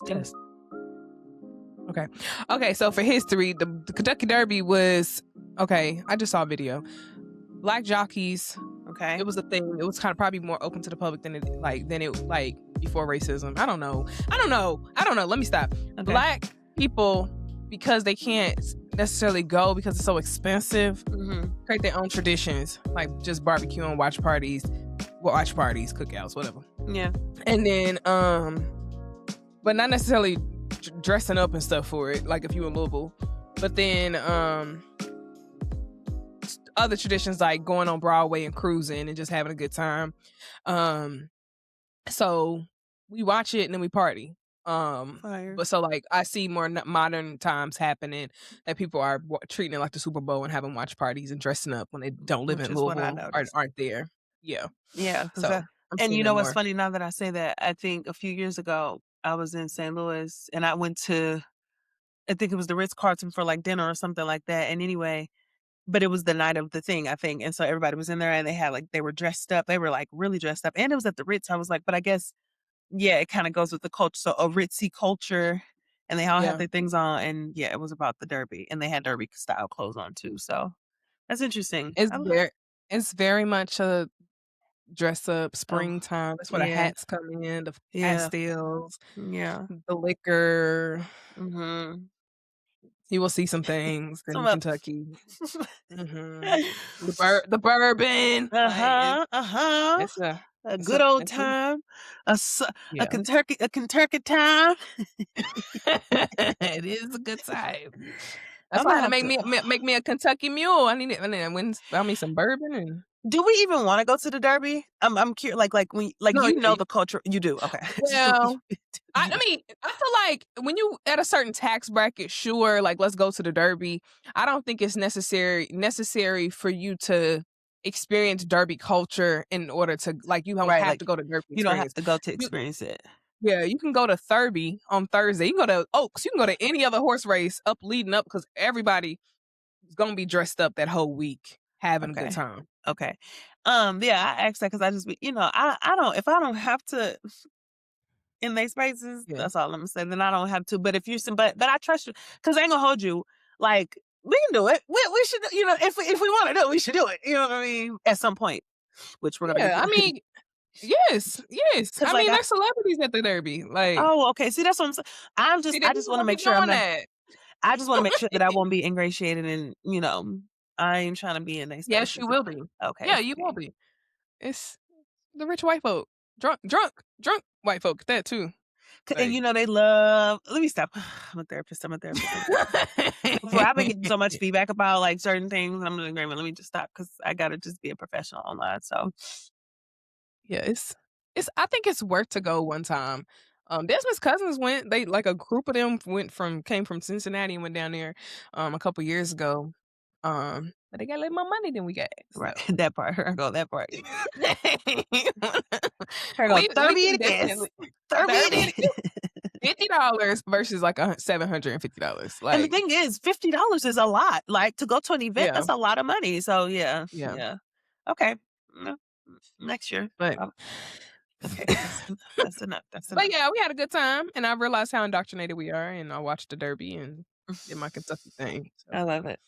Test. Okay. So for history, the Kentucky Derby was okay. I just saw a video. Black jockeys. Okay. It was a thing. It was kind of probably more open to the public than it before racism. I don't know. Let me stop. Okay. Black people, because they can't necessarily go because it's so expensive, create their own traditions, like just barbecue and watch parties, cookouts, whatever. Yeah. And then, but not necessarily dressing up and stuff for it, like if you in Louisville. But then, other traditions like going on Broadway and cruising and just having a good time. So we watch it and then we party. Fire. But so like I see more modern times happening that people are treating it like the Super Bowl and having watch parties and dressing up when they don't live in Louisville or aren't there. Yeah. Yeah. So and you know what's funny, now that I say that, I think a few years ago I was in St. Louis and I went to, I think it was the Ritz-Carlton for like dinner or something like that. And anyway, but it was the night of the thing, I think. And so everybody was in there and they had like, they were dressed up. They were like really dressed up. And it was at the Ritz. I was like, but I guess, yeah, it kind of goes with the culture. So a ritzy culture, and they all had their things on. And yeah, it was about the Derby, and they had Derby style clothes on too. So that's interesting. It's very much a dress up springtime. That's where the hats come in, the pastels, the liquor. You will see some things in Kentucky. The bourbon. It's a good old time. A Kentucky time. It is a good time. That's why I make me a Kentucky mule. I need it. And then buy me some bourbon. And do we even want to go to the Derby? I'm curious. The culture. You do, okay. Well, I mean, I feel like when you at a certain tax bracket, sure, like let's go to the Derby. I don't think it's necessary for you to experience Derby culture in order to like you don't have to go to Derby. You don't have to go to experience it. Yeah, you can go to Thurby on Thursday. You can go to Oaks. You can go to any other horse race leading up because everybody is gonna be dressed up that whole week having a good time. Okay. Yeah, I asked that because I just, I don't, if I don't have to in their spaces, that's all I'm gonna say. Then I don't have to. But if you, but I trust you because I ain't gonna hold you. Like we can do it. We should, if we want to do it, we should do it. You know what I mean? At some point, which we're gonna. Yeah, I mean. Yes. I mean, there's celebrities at the Derby. Like, oh, okay. See, that's what I'm saying. I just want to make sure I'm not. I just want to make sure that I won't be ingratiated, and I ain't trying to be in these. Yes, you will be. Okay. Yeah, you will be. It's the rich white folk, drunk white folk. That too. And they love. Let me stop. I'm a therapist. I've been getting so much feedback about like certain things, and I'm in agreement. Let me just stop because I gotta just be a professional online. So. Yeah, it's. I think it's worth to go one time. Desmond's cousins went. They like a group of them came from Cincinnati and went down there, a couple years ago. But they got a little more money than we got. So. Right, that part. I go that part. $50 versus like $750. Like, and the thing is, $50 is a lot. Like to go to an event, that's a lot of money. So yeah. Okay, next year, but okay, that's enough. But yeah, we had a good time, and I realized how indoctrinated we are, and I watched the Derby and did my Kentucky thing. So. I love it.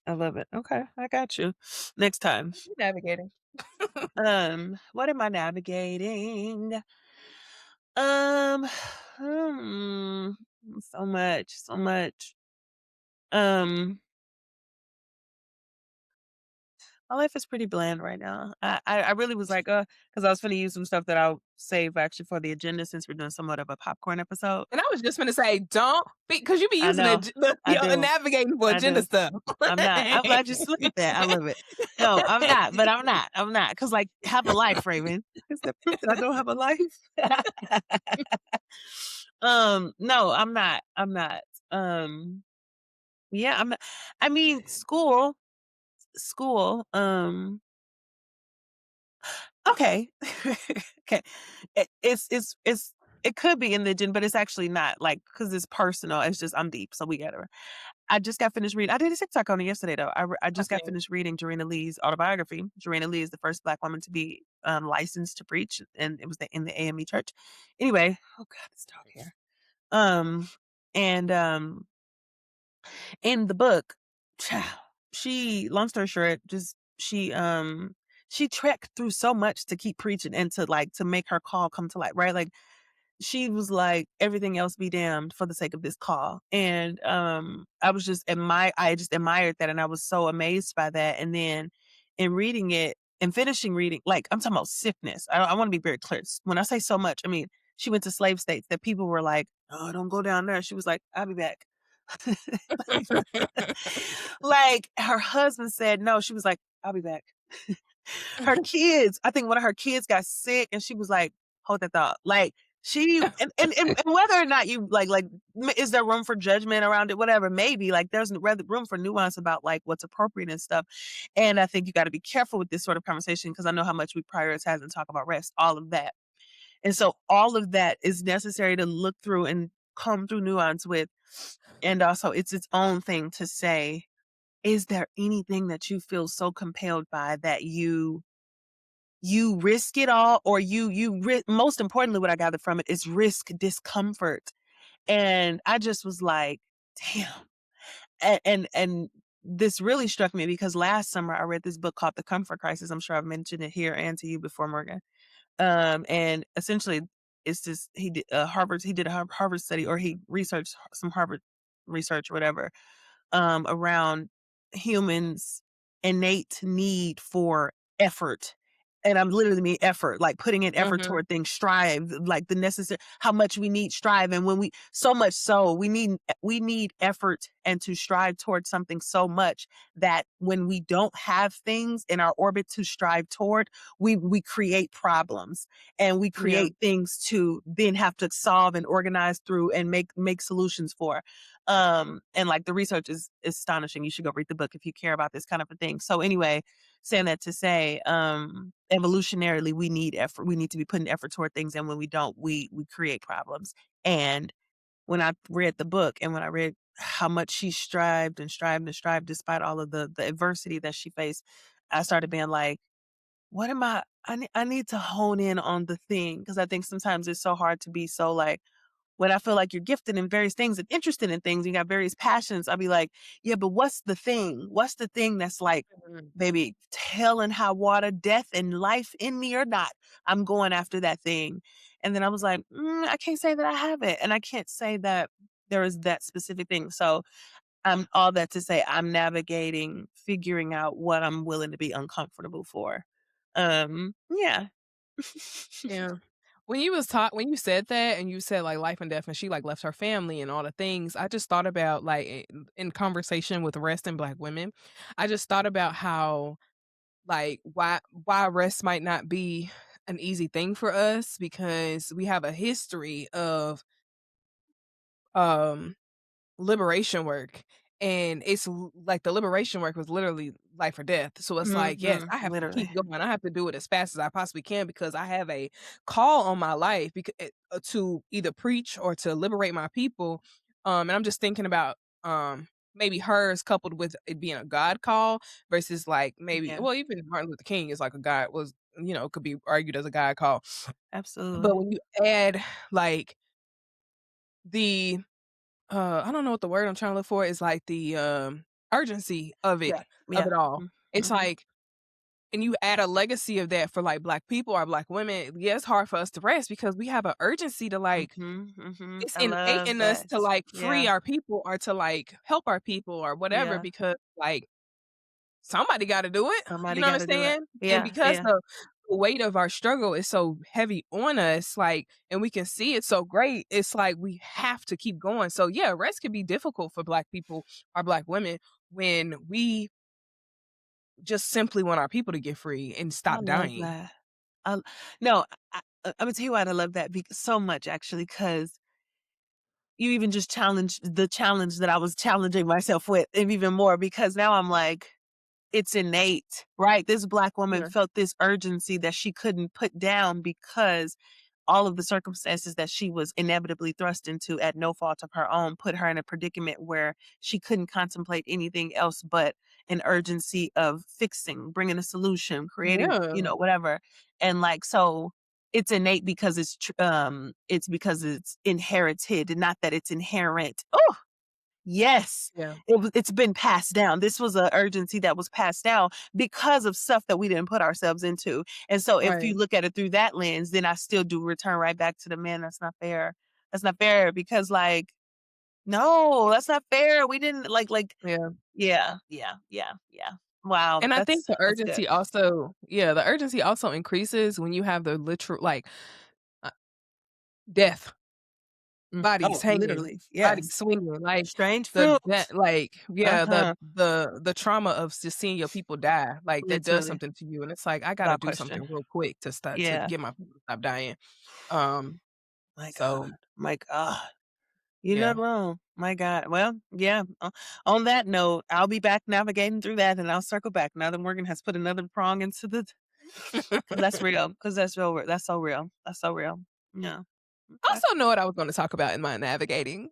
Okay, I got you. Next time, navigating. What am I navigating? So much. My life is pretty bland right now. I really was like, because I was finna use some stuff that I'll save actually for the agenda since we're doing somewhat of a popcorn episode. And I was just gonna say, don't because you be using navigating for agenda stuff. I'm not. I'm glad you look at that. I love it. No, I'm not. But I'm not. Because like, have a life, Raven. Is that proof that I don't have a life? No, I'm not. Yeah, I'm not. I mean, school. Okay. Okay. It could be in the agenda, but it's actually not, like, because it's personal. It's just I'm deep, so we got her. I just got finished reading. I did a TikTok on it yesterday, though. I just got finished reading Jarena Lee's autobiography. Jarena Lee is the first Black woman to be licensed to preach, and it was in the AME church. Anyway, oh God, it's dark here. And in the book, child, long story short, just she trekked through so much to keep preaching and to make her call come to light, right? Like she was like, everything else be damned for the sake of this call. And I just admired that, and I was so amazed by that. And then in reading it and finishing reading, like I'm talking about sickness. I want to be very clear. When I say so much, I mean she went to slave states that people were like, "Oh, don't go down there." She was like, "I'll be back." Like her husband said no. She was like, "I'll be back." Her kids, I think one of her kids got sick and she was like, "Hold that thought." Like she and whether or not you is there room for judgment around it? Whatever, maybe like there's rather room for nuance about like what's appropriate and stuff. And I think you got to be careful with this sort of conversation because I know how much we prioritize and talk about rest, all of that. And so all of that is necessary to look through and come through nuance with. And also it's its own thing to say, is there anything that you feel so compelled by that you risk it all, or most importantly, what I gathered from it is risk discomfort. And I just was like, damn. And this really struck me because last summer I read this book called The Comfort Crisis. I'm sure I've mentioned it here and to you before, Morgan. And essentially it's just he did a Harvard study, or he researched some Harvard research or whatever, around humans' innate need for effort. And I'm literally mean effort, like putting in effort Mhm. toward things, strive, like the necessary, how much we need strive. And when so much so we need effort and to strive towards something so much that when we don't have things in our orbit to strive toward, we create problems and we Yeah. create things to then have to solve and organize through and make solutions for. And like the research is astonishing. You should go read the book if you care about this kind of a thing. So anyway, saying that to say, evolutionarily, we need effort. We need to be putting effort toward things. And when we don't, we create problems. And when I read the book and when I read how much she strived and strived and strived despite all of the adversity that she faced, I started being like, what am I need to hone in on the thing. Cause I think sometimes it's so hard to be so like, when I feel like you're gifted in various things and interested in things, you got various passions, I'll be like, yeah, but what's the thing? What's the thing that's like, Mhm. baby, hell and high water, death and life in me or not, I'm going after that thing. And then I was like, I can't say that I have it. And I can't say that there is that specific thing. So I'm all that to say I'm navigating, figuring out what I'm willing to be uncomfortable for. Yeah. Yeah. When you said that and you said like life and death and she like left her family and all the things, I just thought about like in conversation with rest and black women, I just thought about how like why rest might not be an easy thing for us because we have a history of um liberation work, and like the liberation work was literally life or death. So it's like, yes, I have to Literally. keep going. I have to do it as fast as I possibly can because I have a call on my life to either preach or to liberate my people. And I'm just thinking about maybe hers coupled with it being a God call versus like maybe Yeah, well even Martin Luther King is like a God was could be argued as a God call. But absolutely. when you add like the I don't know what the word I'm trying to look for is, like, the, urgency Yeah, of yeah. it all. Mm, It's mhm. like and you add a legacy of that for, like, Black people or Black women, yeah, it's hard for us to rest because we have an urgency to, like Mhm, mhm. it's I innate love in us that. to, like, free Yeah, our people or to, like, help our people or whatever yeah. because, like somebody gotta do it, you Somebody know what I'm gotta do it. saying? And Yeah, because yeah. the weight of our struggle is so heavy on us, like, and we can see it so great, it's like we have to keep going. So, yeah, rest can be difficult for Black people or Black women when we just simply want our people to get free and I stop love dying. that. I no, Imma tell you why I love that so much actually, 'cause you even just challenged the challenge that I was challenging myself with, and even more because now I'm like, it's innate, right? This Black woman Yeah. felt this urgency that she couldn't put down because all of the circumstances that she was inevitably thrust into at no fault of her own put her in a predicament where she couldn't contemplate anything else but an urgency of fixing, bringing a solution, creating, Yeah. whatever. And like, so it's innate because it's because it's inherited, not that it's inherent. Oh, yes. Yeah. It's been passed down. This was a urgency that was passed down because of stuff that we didn't put ourselves into. And so if you Right. look at it through that lens, then I still do return right back to the man. That's not fair. That's not fair because like, no, that's not fair. We didn't Yeah. yeah, yeah, yeah, yeah. Wow, And I think that's good. the urgency also increases when you have the literal like uh, death, bodies Oh, hanging, literally, bodies yes. swinging, like Strange fruit. Uh-huh. the trauma of just seeing your people die, like that does Literally, something to you, and it's like I gotta without do something question. real quick to start to Yeah. get my people to stop dying. Um, My so God. My God. You're yeah. not wrong. My God. Well, yeah. On that note, I'll be back navigating through that and I'll circle back now that Morgan has put another prong into the, because that's real. Because that's real. That's so real. That's so real. Yeah. Okay. Also know what I was going to talk about in my navigating.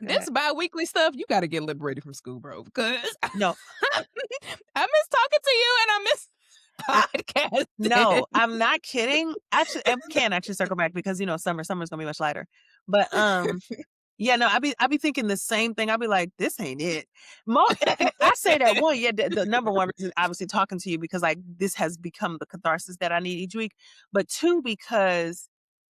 Go This ahead. bi-weekly stuff, you gotta get liberated from school, bro, because No, I miss talking to you and I I, miss podcasting. no, I'm not kidding. Actually, I can actually circle back because, summer's going to be much lighter. But, yeah, no, I be thinking the same thing. I'll be like, "This ain't it." I say that one, yeah, the number one reason, obviously talking to you because like this has become the catharsis that I need each week. But two, because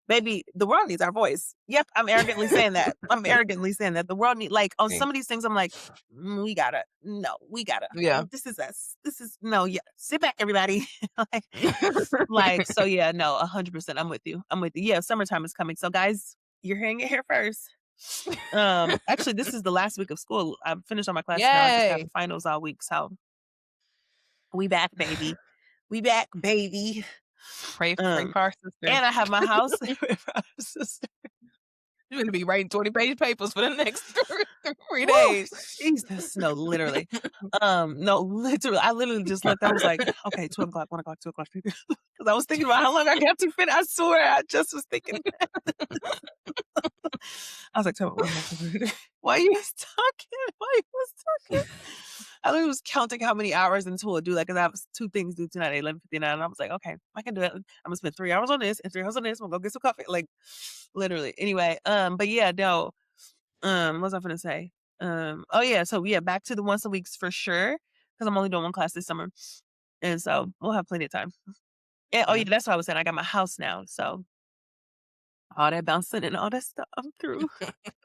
baby, the world needs our voice. Yep, I'm arrogantly saying that. I'm arrogantly saying that the world need like on some of these things. I'm like, we gotta. Yeah. This is us. This is no, yeah. Sit back, everybody. like, so yeah, no, 100%. I'm with you. I'm with you. Yeah, summertime is coming. So guys, you're hearing it here first. Actually, this is the last week of school. I'm finished all my classes now. I just have Yay. finals all week. So we back, baby. We back, baby. Pray Um, for our sister. and I have my house. Sister. You're gonna be writing 20-page papers for the next three Woo! days. Jesus, no, literally. No, literally. I literally just looked. I was like, okay, 12 o'clock, 1 o'clock, 2 o'clock. Because I was thinking about how long I got to finish. I swear, I just was thinking. I was like, why you was talking? Why you was talking? I literally was counting how many hours until I do that because I have 2 things due tonight at 11:59. And I was like, okay, I can do it. I'm gonna spend 3 hours on this and 3 hours on this. I'm gonna go get some coffee. Like literally. Anyway, but yeah, no. What was I gonna say? Oh yeah, so yeah, back to the once a weeks for sure. Because I'm only doing 1 class this summer. And so we'll have plenty of time. And oh yeah, Yeah. that's what I was saying. I got my house now. So all that bouncing and all that stuff. I'm through.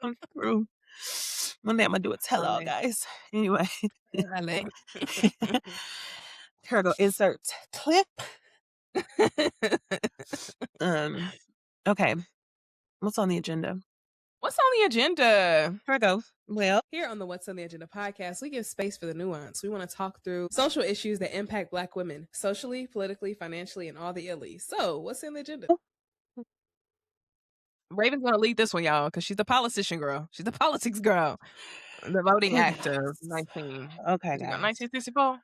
I'm through. One day I'm gonna do a tell all, Hallelujah. guys. Anyway. Hallelujah. Here I go. Insert clip. Um, okay. What's on the agenda? What's on the agenda? Here I go. Well, Here on the What's on the Agenda podcast, we give space for the nuance. We want to talk through social issues that impact Black women, socially, politically, financially, and all the illies. So, what's in the agenda? Raven's gonna lead this one, y'all, because she's the politician girl. She's the politics girl. The Voting okay, Act of guys. 19. Okay, Is it guys. 1964?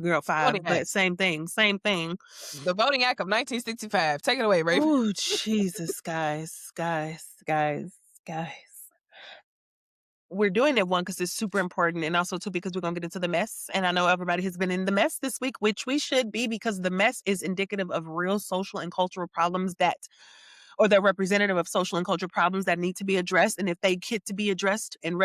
Girl, 5, Voting Act. but same thing. Same thing. The Voting Act of 1965. Take it away, Raven. Oh, Jesus, guys. We're doing it one because it's super important, and also two because we're gonna get into the mess. And I know everybody has been in the mess this week, which we should be because the mess is indicative of real social and cultural problems or they're representative of social and cultural problems that need to be addressed. And if they get to be addressed and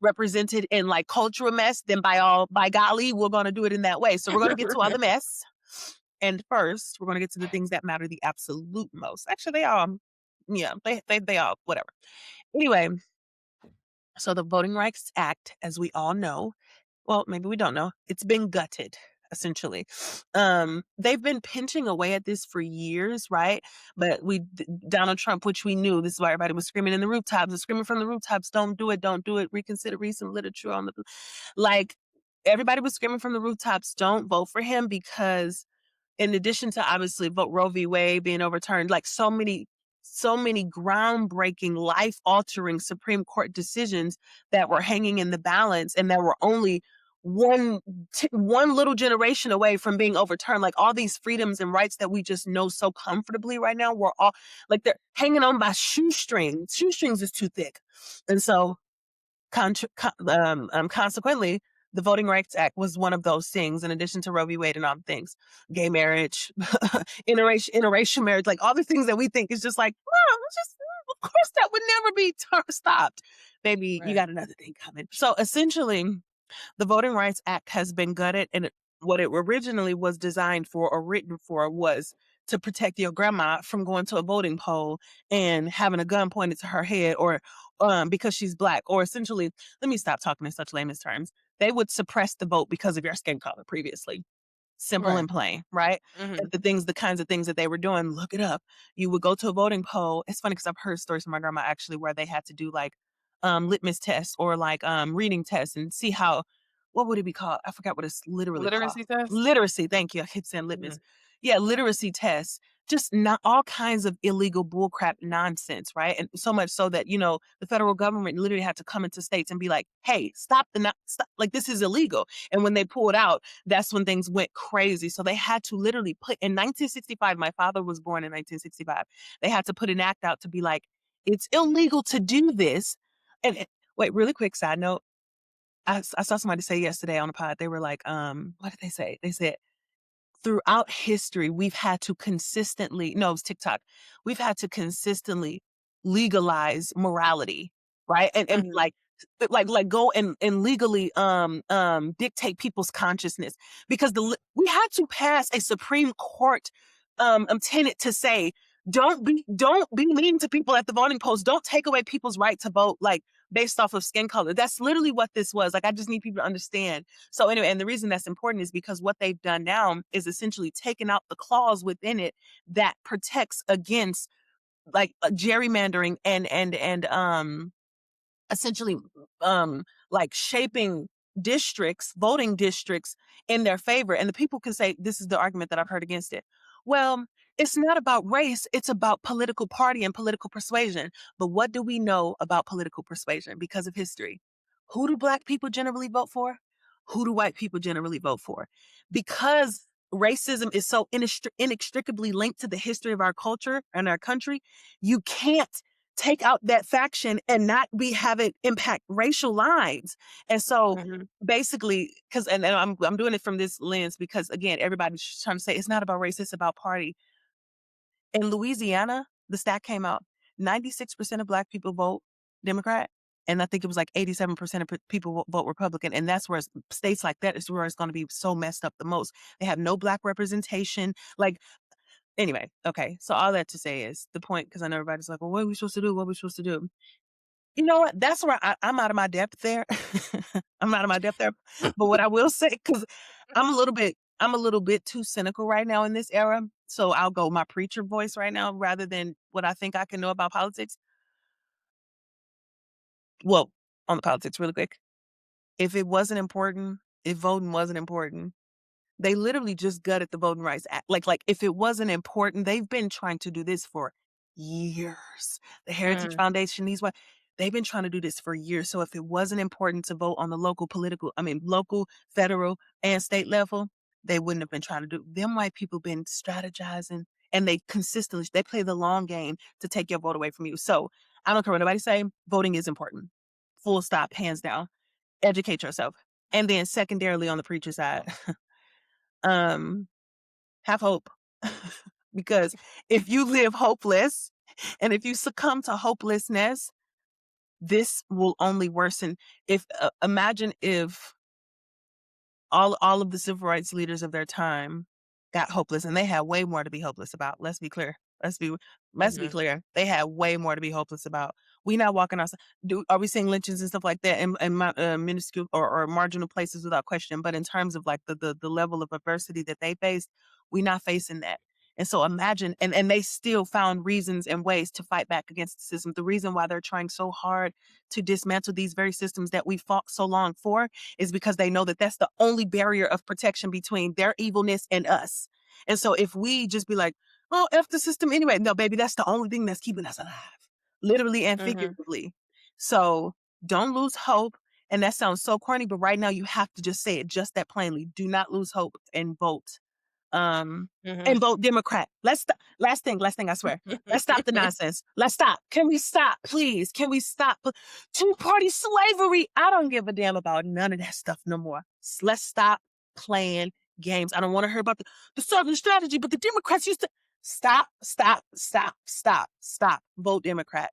represented in like cultural mess, then by golly, we're gonna do it in that way. So we're gonna get to all the mess. And first, we're gonna get to the things that matter the absolute most. Actually, they all, yeah, they all, whatever. Anyway. So the Voting Rights Act, as we all know, well, maybe we don't know, it's been gutted, essentially. They've been pinching away at this for years, right? But Donald Trump, which we knew, this is why everybody was screaming in the rooftops, and screaming from the rooftops, don't do it, reconsider, read some literature on the, like, everybody was screaming from the rooftops, don't vote for him because in addition to obviously vote Roe v. Wade being overturned, like so many groundbreaking, life-altering Supreme Court decisions that were hanging in the balance and that were only one little generation away from being overturned. Like all these freedoms and rights that we just know so comfortably right now, we're all like they're hanging on by shoestrings. Shoestrings is too thick, and so consequently, The Voting Rights Act was one of those things, in addition to Roe v. Wade and all the things, gay marriage, interracial marriage, like all the things that we think is just like, oh, it's just, of course that would never be stopped. Baby, you Right. got another thing coming. So essentially, the Voting Rights Act has been gutted, and what it originally was designed for or written for was to protect your grandma from going to a voting poll and having a gun pointed to her head, or because she's Black, or essentially, let me stop talking in such layman's terms. They would suppress the vote because of your skin color previously. Simple Right. and plain, right? And Mhm. the kinds of things that they were doing, look it up. You would go to a voting poll. It's funny because I've heard stories from my grandma actually where they had to do like litmus tests or like reading tests and see how, what would it be called? I forgot what it's literally called. Literacy test? Literacy. Thank you. I keep saying litmus. Mhm. Yeah, literacy tests. Just not all kinds of illegal bullcrap nonsense, right? And so much so that, the federal government literally had to come into states and be like, hey, stop, like this is illegal. And when they pulled out, that's when things went crazy. So they had to literally put in 1965, my father was born in 1965. They had to put an act out to be like, it's illegal to do this. And wait, really quick side note. I saw somebody say yesterday on the pod, they were like, what did they say? They said, throughout history, we've had to consistently, no, it was TikTok. We've had to consistently legalize morality, right? And Mhm. like go and legally dictate people's consciousness because we had to pass a Supreme Court tenet to say don't be mean to people at the voting polls. Don't take away people's right to vote like based off of skin color. That's literally what this was. Like I just need people to understand. So anyway, and the reason that's important is because what they've done now is essentially taken out the clause within it that protects against like gerrymandering and essentially like shaping voting districts in their favor. And the people can say, this is the argument that I've heard against it. Well, it's not about race, it's about political party and political persuasion. But what do we know about political persuasion because of history? Who do Black people generally vote for? Who do white people generally vote for? Because racism is so inextricably linked to the history of our culture and our country, you can't take out that faction and not have it impact racial lines. And so Mhm. basically, because and I'm doing it from this lens because again, everybody's trying to say it's not about race, it's about party. In Louisiana, the stat came out 96% of Black people vote Democrat. And I think it was like 87% of people vote Republican. And that's where states like that is where it's going to be so messed up the most. They have no Black representation. Like, anyway, okay. So all that to say is the point, because I know everybody's like, well, what are we supposed to do? What are we supposed to do? You know what? That's where I'm out of my depth there. I'm out of my depth there. But what I will say, because I'm a little bit too cynical right now in this era. So I'll go my preacher voice right now rather than what I think I can know about politics. Well, on the politics really quick. If it wasn't important, if voting wasn't important, they literally just gutted the Voting Rights Act. Like if it wasn't important, they've been trying to do this for years. The Heritage Mm. Foundation, they've been trying to do this for years. So if it wasn't important to vote on the local, federal, and state level, they wouldn't have been trying to do. Them white people been strategizing, and they play the long game to take your vote away from you. So I don't care what nobody say. Voting is important. Full stop, hands down. Educate yourself. And then secondarily on the preacher side, um, have hope. Because if you live hopeless and if you succumb to hopelessness, this will only worsen. If imagine if all of the civil rights leaders of their time got hopeless, and they had way more to be hopeless about. Let's be clear. Let's be Mhm. clear. They had way more to be hopeless about. We not walking outside. Are we seeing lynchings and stuff like that in minuscule or marginal places without question? But in terms of like the level of adversity that they faced, we not facing that. And so imagine, and they still found reasons and ways to fight back against the system. The reason why they're trying so hard to dismantle these very systems that we fought so long for is because they know that that's the only barrier of protection between their evilness and us. And so if we just be like, oh, F the system anyway. No, baby, that's the only thing that's keeping us alive, literally and Mhm. figuratively. So don't lose hope. And that sounds so corny, but right now you have to just say it just that plainly. Do not lose hope and vote. and vote Democrat. Let's stop. Last thing, I swear. Let's stop the nonsense. Let's stop. Can we stop, please? Can we stop? Two-party slavery. I don't give a damn about none of that stuff no more. Let's stop playing games. I don't want to hear about the Southern strategy, but the Democrats used to stop. Vote Democrat.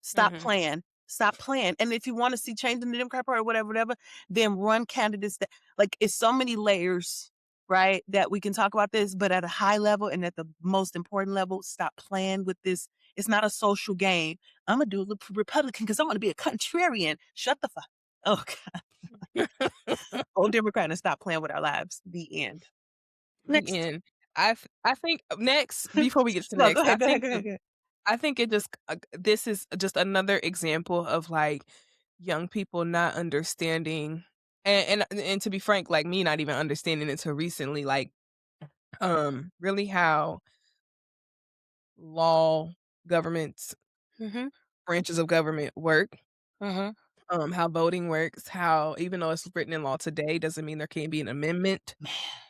Stop playing. Stop playing. And if you want to see change in the Democrat Party or whatever, then run candidates that, like, it's so many layers, right, that we can talk about this, but at a high level and at the most important level, stop playing with this. It's not a social game. I'm going to do a Republican because I want to be a contrarian. Shut the fuck. Oh, God. Old Democrat and stop playing with our lives. The end. Next. The end. I think next, before we get to No, next, go ahead. I think it just this is just another example of like young people not understanding, and to be frank, like me not even understanding until recently, like really how law, governments, branches of government work, how voting works, how even though it's written in law today doesn't mean there can't be an amendment.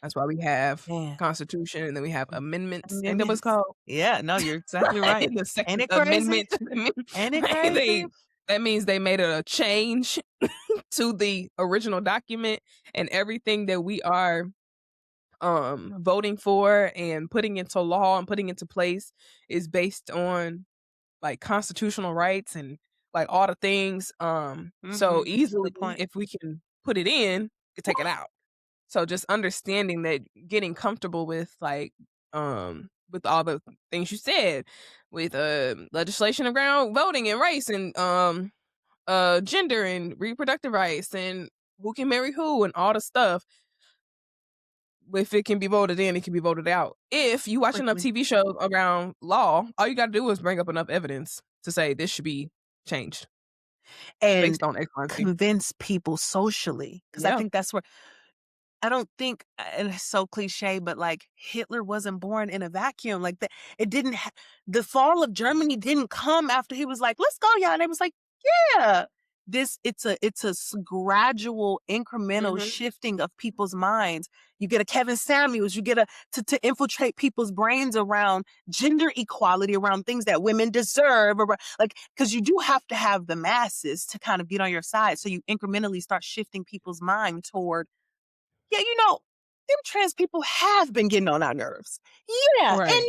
That's why we have Constitution and then we have amendments. Ain't that what's called? Yeah, no, you're exactly right. The second Ain't it crazy? amendment. Ain't it Right? crazy? That means they made a change to the original document, and everything that we are voting for and putting into law and putting into place is based on like constitutional rights and like all the things. So easily, if we can put it in, we can take it out. So just understanding that, getting comfortable with like with all the things you said, with legislation around voting and race and gender and reproductive rights and who can marry who and all the stuff. If it can be voted in, it can be voted out. If you watch enough TV shows around law, all you got to do is bring up enough evidence to say this should be changed and based on X, Y, and Z. convince people socially. Because I think that's where, I don't think, and it's so cliche, but like Hitler wasn't born in a vacuum. Like that, it didn't. The fall of Germany didn't come after he was like, "Let's go, y'all." And it was like, "Yeah." It's a gradual, incremental shifting of people's minds. You get a Kevin Samuels, you get to infiltrate people's brains around gender equality, around things that women deserve, like, because you do have to have the masses to kind of get on your side. So you incrementally start shifting people's mind toward, yeah, them trans people have been getting on our nerves. Yeah. Right. And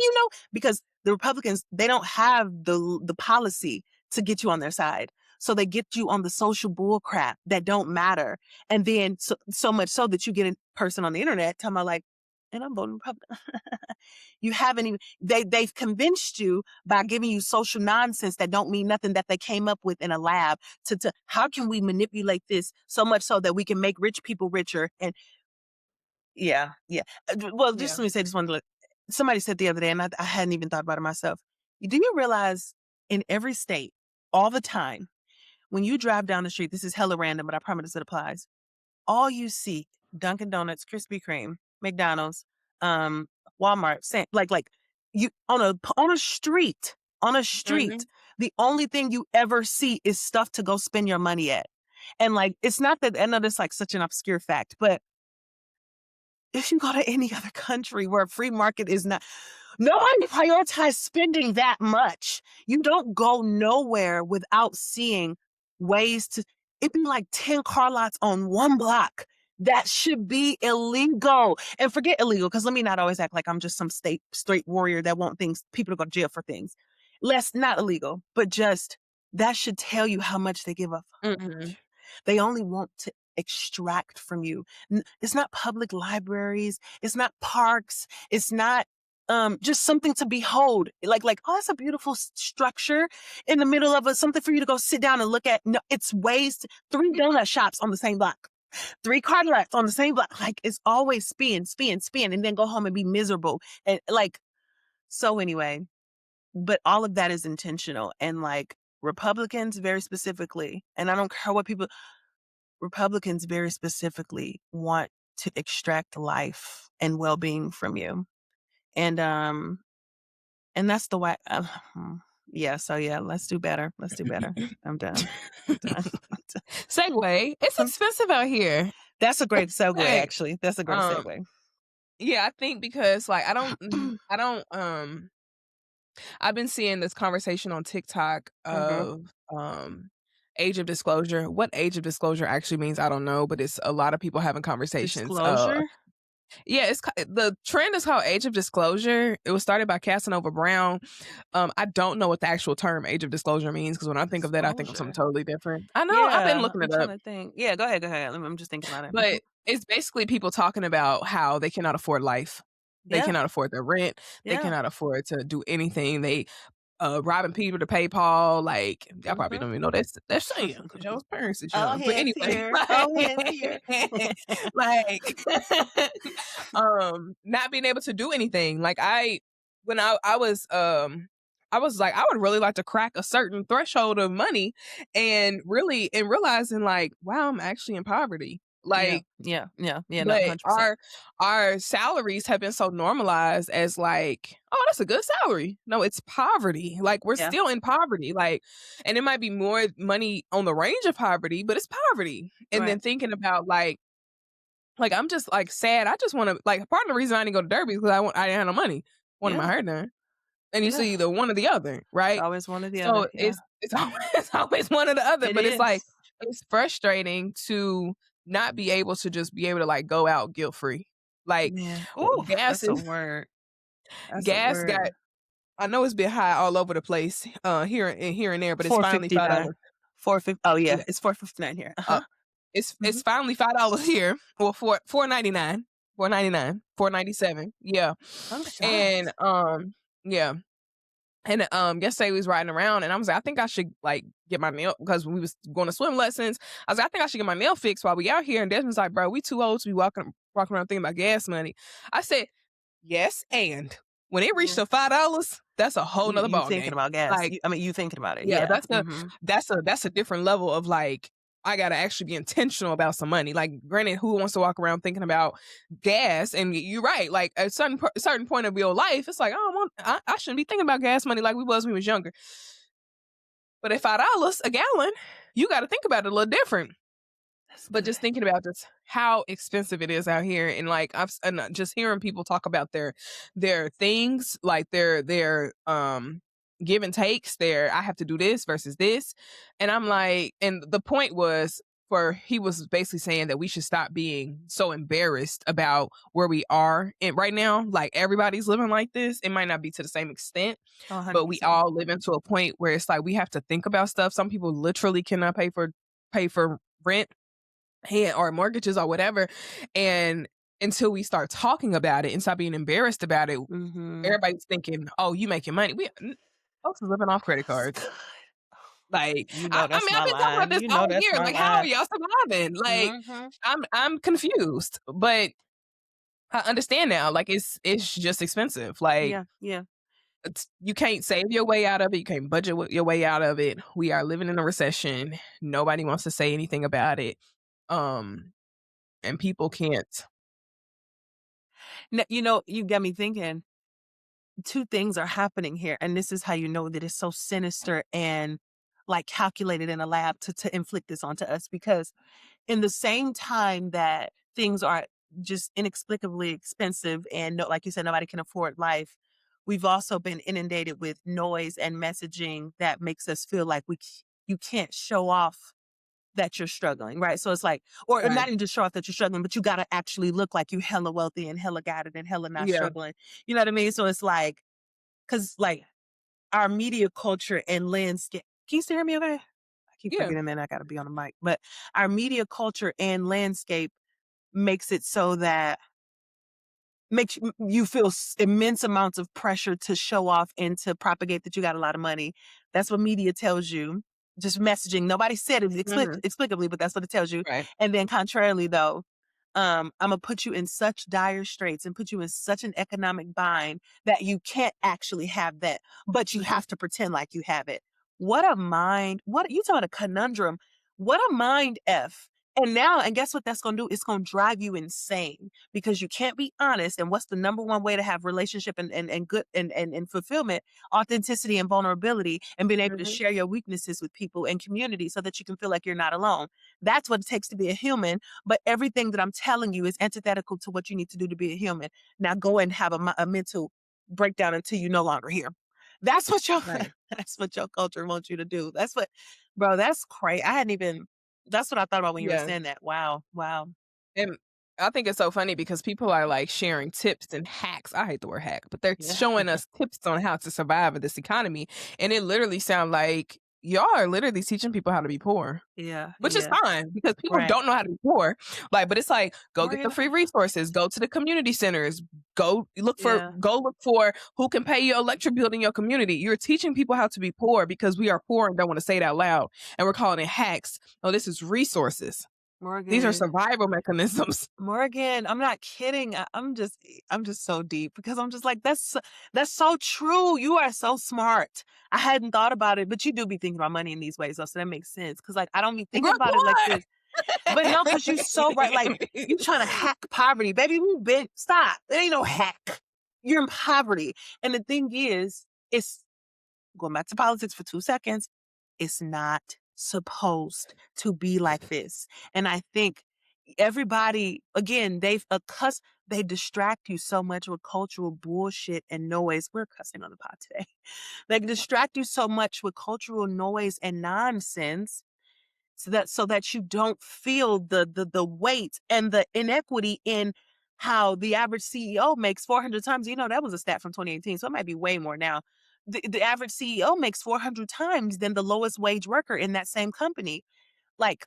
because the Republicans, they don't have the policy to get you on their side. So they get you on the social bull crap that don't matter. And then so much so that you get a person on the internet talking about like, and I'm voting Republican. You haven't even, they've convinced you by giving you social nonsense that don't mean nothing, that they came up with in a lab to how can we manipulate this so much so that we can make rich people richer. And yeah. Well, just let me say this one. Somebody said the other day, and I hadn't even thought about it myself. Do you realize in every state, all the time, when you drive down the street, this is hella random, but I promise it applies. All you see, Dunkin' Donuts, Krispy Kreme, McDonald's, Walmart, like you on a street, the only thing you ever see is stuff to go spend your money at. And like, it's not that, I know that's like such an obscure fact, but if you go to any other country where a free market is not, nobody prioritizes spending that much. You don't go nowhere without seeing ways to, it'd be like 10 car lots on one block. That should be illegal. And forget illegal, because let me not always act like I'm just some straight warrior that want people to go to jail for things. Not illegal, but just that should tell you how much they give up. They only want to extract from you. It's not public libraries. It's not parks. It's not just something to behold. Like, oh, that's a beautiful structure in the middle of something for you to go sit down and look at. No, it's ways 3 donut shops on the same block, 3 car lots on the same block. Like, it's always spin, and then go home and be miserable. And like, so anyway, but all of that is intentional. And like Republicans very specifically, and I don't care what Republicans very specifically want to extract life and well-being from you. And that's the way. So let's do better. I'm done. Segue. It's expensive out here. That's a great segue, actually. That's a great segue. Yeah, I think because like I don't I've been seeing this conversation on TikTok Mhm. of age of disclosure. What age of disclosure actually means, I don't know, but it's a lot of people having conversations. Disclosure? Yeah, the trend is called age of disclosure. It was started by Casanova Brown. I don't know what the actual term age of disclosure means because when I think of that, I think of something Disclosure. totally different. I know, I've been Yeah, looking I'm it trying up, to think. Yeah, go ahead, go ahead. I'm just thinking about it. Mhm. but it's basically people talking about how they cannot afford life. They Yeah, cannot afford their rent. They yeah. cannot afford to do anything. They robbing Peter to pay Paul. Like y'all probably Mhm. don't even know that's saying because y'all's parents is All young. But heads anyway, here. like, All heads here. like not being able to do anything. Like when I was like, I would really like to crack a certain threshold of money and realizing like, wow, I'm actually in poverty. Yeah, Like yeah, yeah, yeah, no, but 100%. our salaries have been so normalized as like, "Oh, that's a good salary." No, it's poverty. Like, we're Yeah, still in poverty, like and it might be more money on the range of poverty, but it's poverty. And right. then thinking about, like, I'm just, like, sad. I just wanna like, part of the reason I didn't go to Derby is 'cause I didn't have no money. Wanted my Yeah, hair done. And you yeah. see either one or the other, It's right? always one or the other, So yeah. it's always it's always one or the other, It but it's is. like it's frustrating to not be able to just be able to like go out guilt free. Like Man. Ooh, gas that's a is word. That's a gas got word. I know it's been high all over the place here and there, but it's finally 459. $5. 450. Oh, Yeah. yeah, it's 459 here. Uh, Uh-huh. it's Mhm. finally $5 here. Well, 4.99, 4.99, 4.97. Yeah. Oh And gosh. yeah. And, yesterday we was riding around and I was like, "I think I should, like, get my nail" because we was going to swim lessons. I was like, "I think I should get my nail fixed while we out here." And Desmond's like, "Bro, we too old to be walking around thinking about gas money." I said, "Yes, and when it reached Yeah. to $5, that's a whole You nother you ball thinking game." about gas. Like, You thinking about it. yeah, Yeah. Mhm. that's a different level of, like, I gotta actually be intentional about some money. Like, granted, who wants to walk around thinking about gas? And you're right. Like, at a certain point of your life, it's like, "Oh, well, I shouldn't be thinking about gas money like we was when we was younger." But at $5 a gallon, you gotta think about it a little different. That's But good. just thinking about just how expensive it is out here, and like just hearing people talk about their things, like their give and takes, their I have to do this versus this, and I'm like, and the point was for he was basically saying that we should stop being so embarrassed about where we are in right now. Like everybody's living like this. It might not be to the same extent, Oh, but we 100%. all live into a point where it's like we have to think about stuff. Some people literally cannot pay for rent or mortgages or whatever. And until we start talking about it and stop being embarrassed about it, Mhm. everybody's thinking, "Oh, you making money." Folks is living off credit That's cards. good. Like, You I, know I that's mean, I've my been talking about line. this You all know that's year. my Like, how are line. y'all surviving? Like, Mhm. I'm confused, but I understand now. Like, it's just expensive. Like, Yeah, yeah. you can't save your way out of it. You can't budget your way out of it. We are living in a recession. Nobody wants to say anything about it. Um, and people can't. You know, you got me thinking, two things are happening here, and this is how you know that it's so sinister and, like, calculated in a lab to inflict this onto us because in the same time that things are just inexplicably expensive and no, like you said, nobody can afford life, we've also been inundated with noise and messaging that makes us feel like you can't show off that you're struggling, right? So it's like, or not Right. even just show off that you're struggling, but you gotta actually look like you hella wealthy and hella got it and hella not Yeah. struggling. You know what I mean? So it's like, cause like our media culture and landscape. Can you still hear me okay? I keep Yeah. forgetting that I gotta be on the mic. But our media culture and landscape makes it so that makes you feel immense amounts of pressure to show off and to propagate that you got a lot of money. That's what media tells you. Just messaging. Nobody said it Mhm. explicably, but that's what it tells you. Right. And then contrarily though, I'm gonna put you in such dire straits and put you in such an economic bind that you can't actually have that, but you Mhm. have to pretend like you have it. What a mind, what you talking about a conundrum. What a mind F And guess what that's going to do? It's going to drive you insane because you can't be honest. And what's the number one way to have relationship and good and fulfillment? Authenticity and vulnerability, and being able to Mhm. share your weaknesses with people and community so that you can feel like you're not alone. That's what it takes to be a human. But everything that I'm telling you is antithetical to what you need to do to be a human. Now go and have a mental breakdown until you no longer here. That's what your Right. that's what your culture wants you to do. That's what, bro. That's crazy. I hadn't even that's what I thought about when you were Yeah. saying that. Wow, wow. And I think it's so funny because people are like sharing tips and hacks. I hate the word hack, but they're Yeah, showing us tips on how to survive in this economy. And it literally sounds like y'all are literally teaching people how to be poor. yeah, Which is yeah. fine because people Right. don't know how to be poor. Like, but it's like, go get the Right. free resources, go to the community centers, Yeah. go look for who can pay your electric bill in your community. You're teaching people how to be poor because we are poor and don't want to say it out loud. And we're calling it hacks. Oh, this is resources. These are Morgan. survival mechanisms. Morgan, I'm not kidding. I'm just so deep because I'm just like, that's so true. You are so smart. I hadn't thought about it, but you do be thinking about money in these ways, though, so that makes sense. Cause like I don't be thinking Girl, about it like this. But no, because you so right. Like you trying to hack poverty, baby. We've been stop. There ain't no hack. You're in poverty. And the thing is, it's going back to politics for 2 seconds. It's not supposed to be like this. And I think everybody, again, they distract you so much with cultural bullshit and noise. We're cussing on the pod today. They distract you so much with cultural noise and nonsense so that you don't feel the weight and the inequity in how the average CEO makes 400 times. That was a stat from 2018, so it might be way more now. The average CEO makes 400 times than the lowest wage worker in that same company. Like,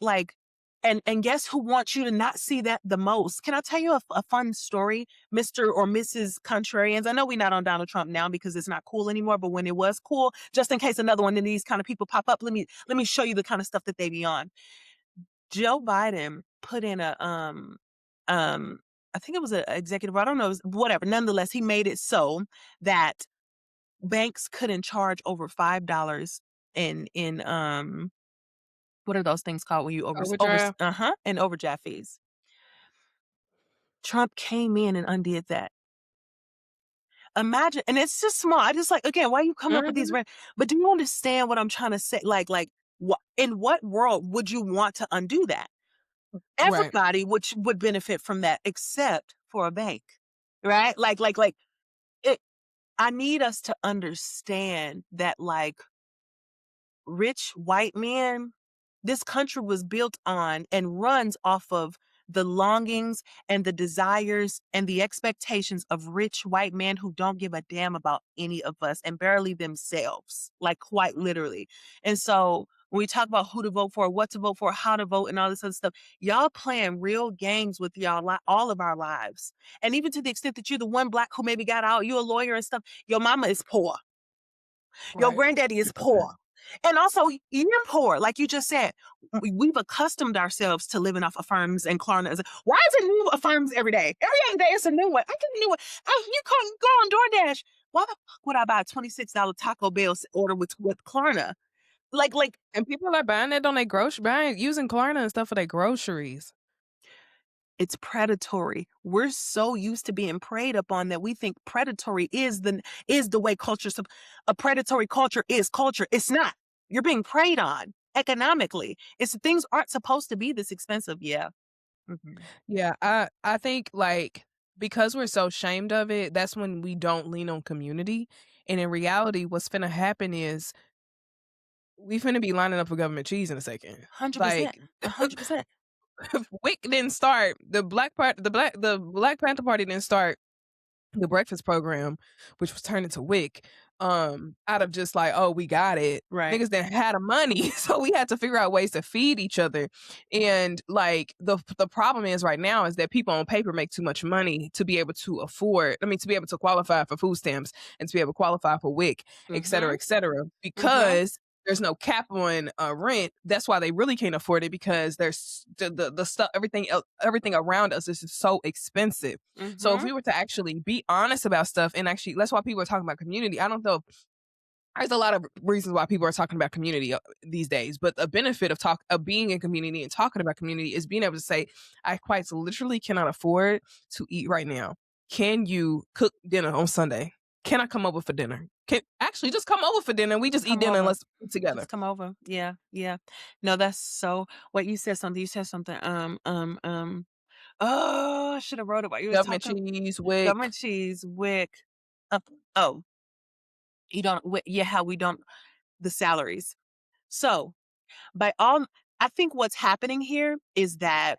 and guess who wants you to not see that the most? Can I tell you a fun story, Mr. or Mrs. Contrarians? I know we're not on Donald Trump now because it's not cool anymore, but when it was cool, just in case another one of these kind of people pop up, let me show you the kind of stuff that they be on. Joe Biden put in um I think it was an executive, I don't know, whatever. Nonetheless, he made it so that banks couldn't charge over $5 in what are those things called when you Overdraft. and overdraft fees. Trump came in and undid that. Imagine, and it's just small. I just like, again, why you come up with these Mhm. but do you understand what I'm trying to say? Like what in what world would you want to undo that? Right. Everybody would benefit from that except for a bank. Right? Like it I need us to understand that like rich white men, this country was built on and runs off of the longings and the desires and the expectations of rich white men who don't give a damn about any of us and barely themselves, like quite literally. And so when we talk about who to vote for, what to vote for, how to vote, and all this other stuff, y'all playing real games with y'all all of our lives. And even to the extent that you're the one black who maybe got out, you're a lawyer and stuff, your mama is poor. Your Right. granddaddy is poor. And also, you're poor, like you just said. We've accustomed ourselves to living off Affirms and Klarna. Why is it new Affirms every day? Every other day it's a new one. I get a new one. You can't go on DoorDash. Why the fuck would I buy a $26 Taco Bell order with Klarna? Like And people are buying it on their buying using Klarna and stuff for their groceries. it's predatory. We're so used to being preyed upon that we think predatory is the way a predatory culture is culture. It's not. You're being preyed on economically. It's things aren't supposed to be this expensive. Yeah. Mhm. Yeah, I think like because we're so ashamed of it, that's when we don't lean on community. And in reality, what's finna happen is we finna be lining up for government cheese in a second. 100%. Like 100%. WIC didn't start. The Black Panther Party didn't start the breakfast program, which was turned into WIC, out of just like, oh, we got it. Right. Niggas didn't have the money, so we had to figure out ways to feed each other. And like the problem is right now is that people on paper make too much money to be able to afford. I mean, to be able to qualify for food stamps and to be able to qualify for WIC, Mhm. et cetera, Mhm. because there's no cap on rent. That's why they really can't afford it because there's the stuff, everything around us is just so expensive. So if Mhm. we were to actually be honest about stuff and actually, that's why people are talking about community. I don't know there's a lot of reasons why people are talking about community these days, but the benefit of being in community and talking about community is being able to say, I quite literally cannot afford to eat right now. Can you cook dinner on Sunday? Can I come over for dinner? Can actually just come over for dinner. We just eat Come dinner and over. let's eat together. Just come over. Yeah, yeah. No, that's so what you said something. You said something. Oh, I should have wrote about. You was Government talking cheese, wick. government cheese, wick. Uh, oh, you don't. Yeah, how we don't the salaries. So by all, I think what's happening here is that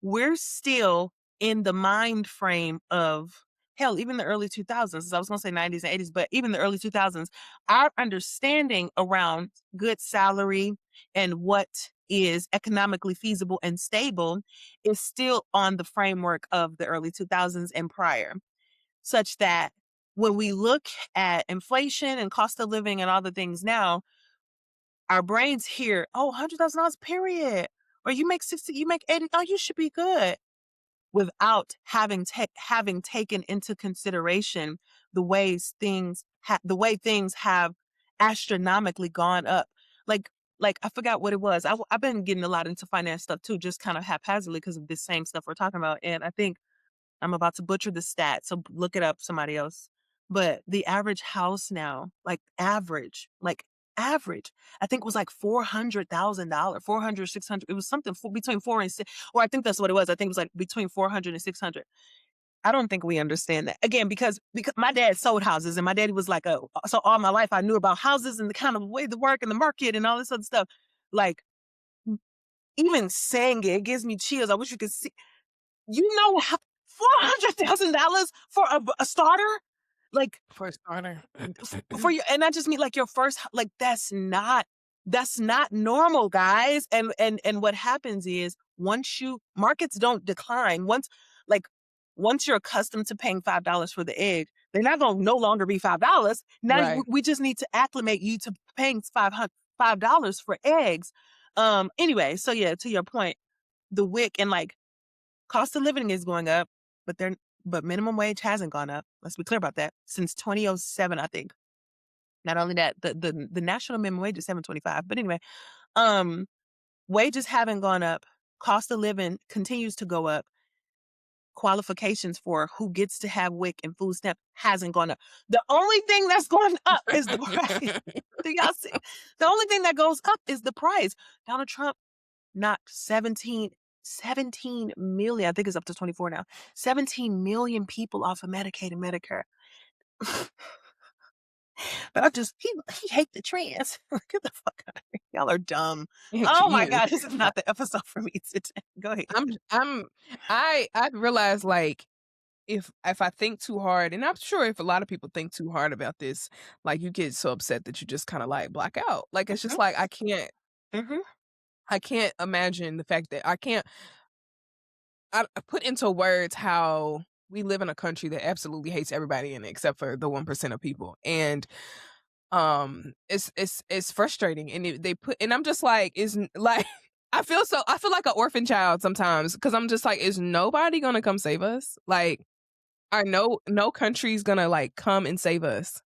we're still in the mind frame of hell, even the early 2000s. I was going to say 90s and 80s, but even the early 2000s, our understanding around good salary and what is economically feasible and stable is still on the framework of the early 2000s and prior, such that when we look at inflation and cost of living and all the things now, our brains hear, oh, $100,000, period. Or you make 60, you make 80, oh, you should be good, without having taken into consideration the ways the way things have astronomically gone up. Like I forgot what it was. I've been getting a lot into finance stuff too, just kind of haphazardly because of this same stuff we're talking about. And I think I'm about to butcher the stat, so look it up, somebody else. But the average house now, average, I think was like $400,000, 400, 600. It was something between 4 and 6, or I think that's what it was. I think it was like between 400 and 600. I don't think we understand that. Again, because my dad sold houses and my daddy was like so all my life I knew about houses and the kind of way they work and the market and all this other stuff. Like even saying it gives me chills. I wish you could see. You know how $400,000 for a starter? Like For a starter. for you, and I just mean like your first, like that's not normal, guys. And what happens is markets don't decline. Like once you're accustomed to paying $5 for the egg, they're not going to no longer be $5. Now Right. we just need to acclimate you to paying $5 for eggs. Anyway, so yeah, to your point, the WIC and like cost of living is going up, but minimum wage hasn't gone up. Let's be clear about that. Since 2007, I think. Not only that, the national minimum wage is 7.25. But anyway, wages haven't gone up. Cost of living continues to go up. Qualifications for who gets to have WIC and food stamp hasn't gone up. The only thing that's going up is the price. Do y'all see? The only thing that goes up is the price. Donald Trump knocked 17 million, I think it's up to 24 now, 17 million people off of Medicaid and Medicare. But he hate the trans. Get the fuck out of here. Y'all are dumb. Oh my You. God, this is not the episode for me today. Go ahead. I realized like if I think too hard, and I'm sure if a lot of people think too hard about this, like you get so upset that you just kind of like black out. Like it's just like Mm-hmm. I can't imagine the fact that I put into words how we live in a country that absolutely hates everybody in it except for the 1% of people. And it's frustrating. And I'm just like like I feel like an orphan child sometimes because I'm just like, is nobody gonna come save us? Like are no country's gonna like come and save us?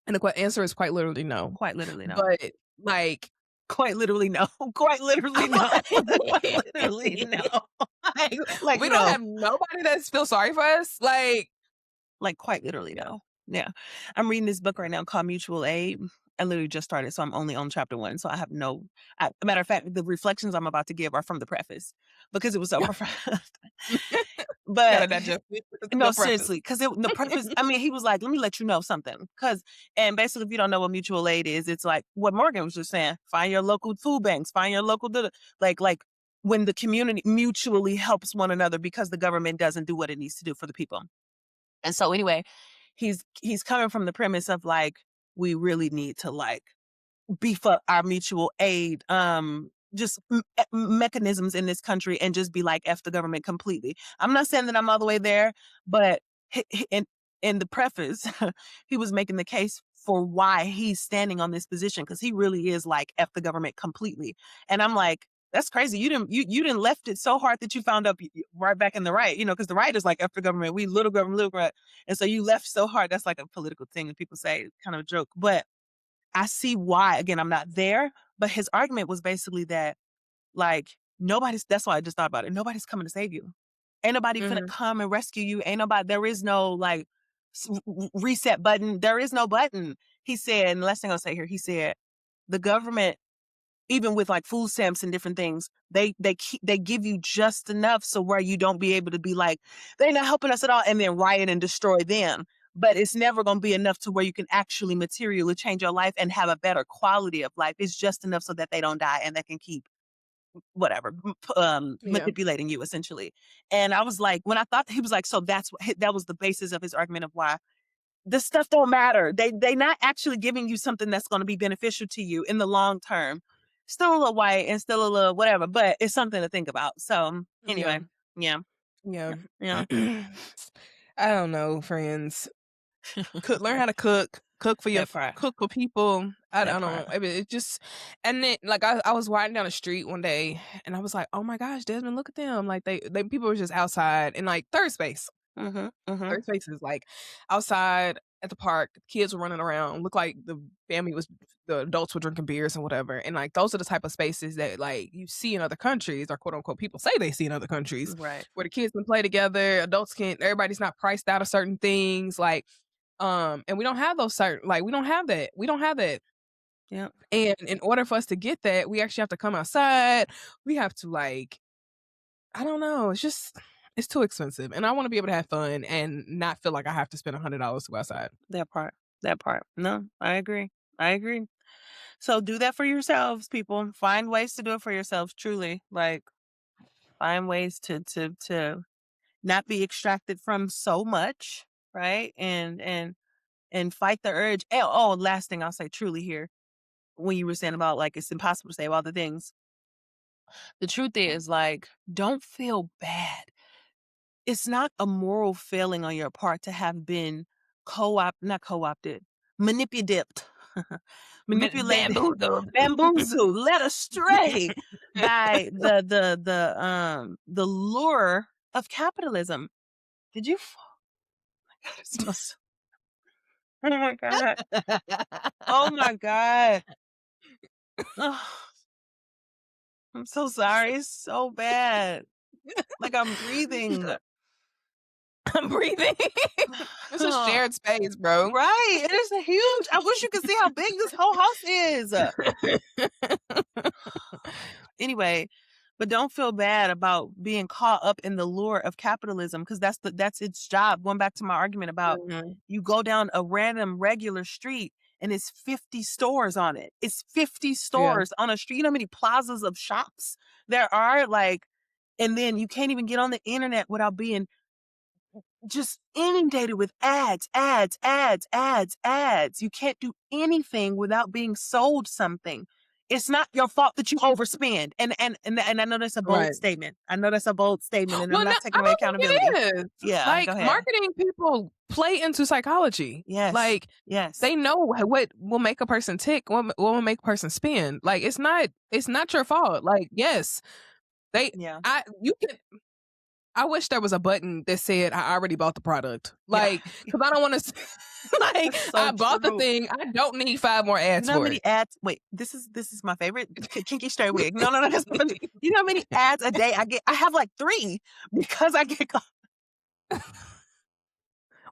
And the answer is quite literally no. Quite literally no. But like Quite literally no. Quite literally no. Quite literally no. Like we no. don't have nobody that feels sorry for us. Like quite literally no. Yeah. I'm reading this book right now called Mutual Aid. I literally just started, so I'm only on chapter 1. So I have matter of fact, the reflections I'm about to give are from the preface because it was so profound. But no, seriously, because the preface, I mean, he was like, let me let you know something. And basically, if you don't know what mutual aid is, it's like what Morgan was just saying, find your local food banks, find your local, like when the community mutually helps one another because the government doesn't do what it needs to do for the people. And so anyway, he's coming from the premise of like, we really need to like beef up our mutual aid just mechanisms in this country and just be like F the government completely. I'm not saying that I'm all the way there, but in the preface, he was making the case for why he's standing on this position because he really is like F the government completely. And I'm like, that's crazy. You didn't left it so hard that you found up right back in the right, because the right is like F the government, we little government. And so you left so hard. That's like a political thing that people say, kind of a joke. But I see why. Again, I'm not there, but his argument was basically that, like, that's why I just thought about it. Nobody's coming to save you. Ain't nobody finna Mhm. come and rescue you. Ain't nobody, there is no like reset button. There is no button. He said, and the last thing I'll say here, he said, the government, even with like food stamps and different things, they give you just enough so where you don't be able to be like, they're not helping us at all, and then riot and destroy them. But it's never going to be enough to where you can actually materially change your life and have a better quality of life. It's just enough so that they don't die and they can keep whatever Yeah. manipulating you essentially. And I was like, when I thought, he was like, so that was the basis of his argument of why this stuff don't matter. They not actually giving you something that's going to be beneficial to you in the long term. Still a little white and still a little whatever, but it's something to think about. So Yeah. anyway, yeah, Yeah. yeah, I don't know, friends. Learn how to cook for your that part, cook for people. I that don't part. know. I mean, it just, and then like I was riding down the street one day and I was like, oh my gosh, Desmond, look at them. Like they people were just outside in like third space. Mm-hmm, mm-hmm. Third space is like outside at the park. Kids were running around. Looked like the adults were drinking beers and whatever. And like those are the type of spaces that like you see in other countries, or quote unquote people say they see in other countries, Right. where the kids can play together, adults can, everybody's not priced out of certain things. Like and we don't have those certain, like we don't have that. We don't have that. Yeah. And in order for us to get that, we actually have to come outside. We have to like, I don't know. It's just it's too expensive. And I want to be able to have fun and not feel like I have to spend $100 to go outside. That part. That part. No, I agree. I agree. So do that for yourselves, people. Find ways to do it for yourselves. Truly, like find ways to not be extracted from so much, right? And fight the urge. Oh, last thing I'll say truly here, when you were saying about like it's impossible to save all the things. The truth is, like, don't feel bad. It's not a moral failing on your part to have been not co-opted, manipulated, manipulated, Bamboozled. bamboozled, led astray by the lure of capitalism. Did you? God, it smells. Oh my god! Oh my god! Ugh, I'm so sorry. It's so bad. Like I'm breathing. I'm breathing. It's a shared space, bro. Right. It is a huge. I wish you could see how big this whole house is. Anyway, but don't feel bad about being caught up in the lure of capitalism, because that's its job. Going back to my argument about Mhm. you go down a random regular street and it's 50 stores on it. It's 50 Yeah. stores on a street. You know how many plazas of shops there are? Like, and then you can't even get on the internet without being just inundated with ads, ads, ads, ads, ads. You can't do anything without being sold something. It's not your fault that you overspend. And I know that's a bold Right. statement. I know that's a bold statement, and I'm Well, no, not I taking away don't think accountability. it is. Yeah, go Like, ahead. marketing people play into psychology. Yes. Like, Yes. they know what will make a person tick, what will make a person spend. Like, it's not your fault. Like, yes, they Yeah. you can. I wish there was a button that said I already bought the product. Yeah. Like, because I don't want to. Like, That's I so bought the true. thing. I don't need 5 more You ads know how for many it. ads? Wait, this is my favorite. Kinky straight wig. No, that's not. You know how many ads a day I get? I have like 3 because I get.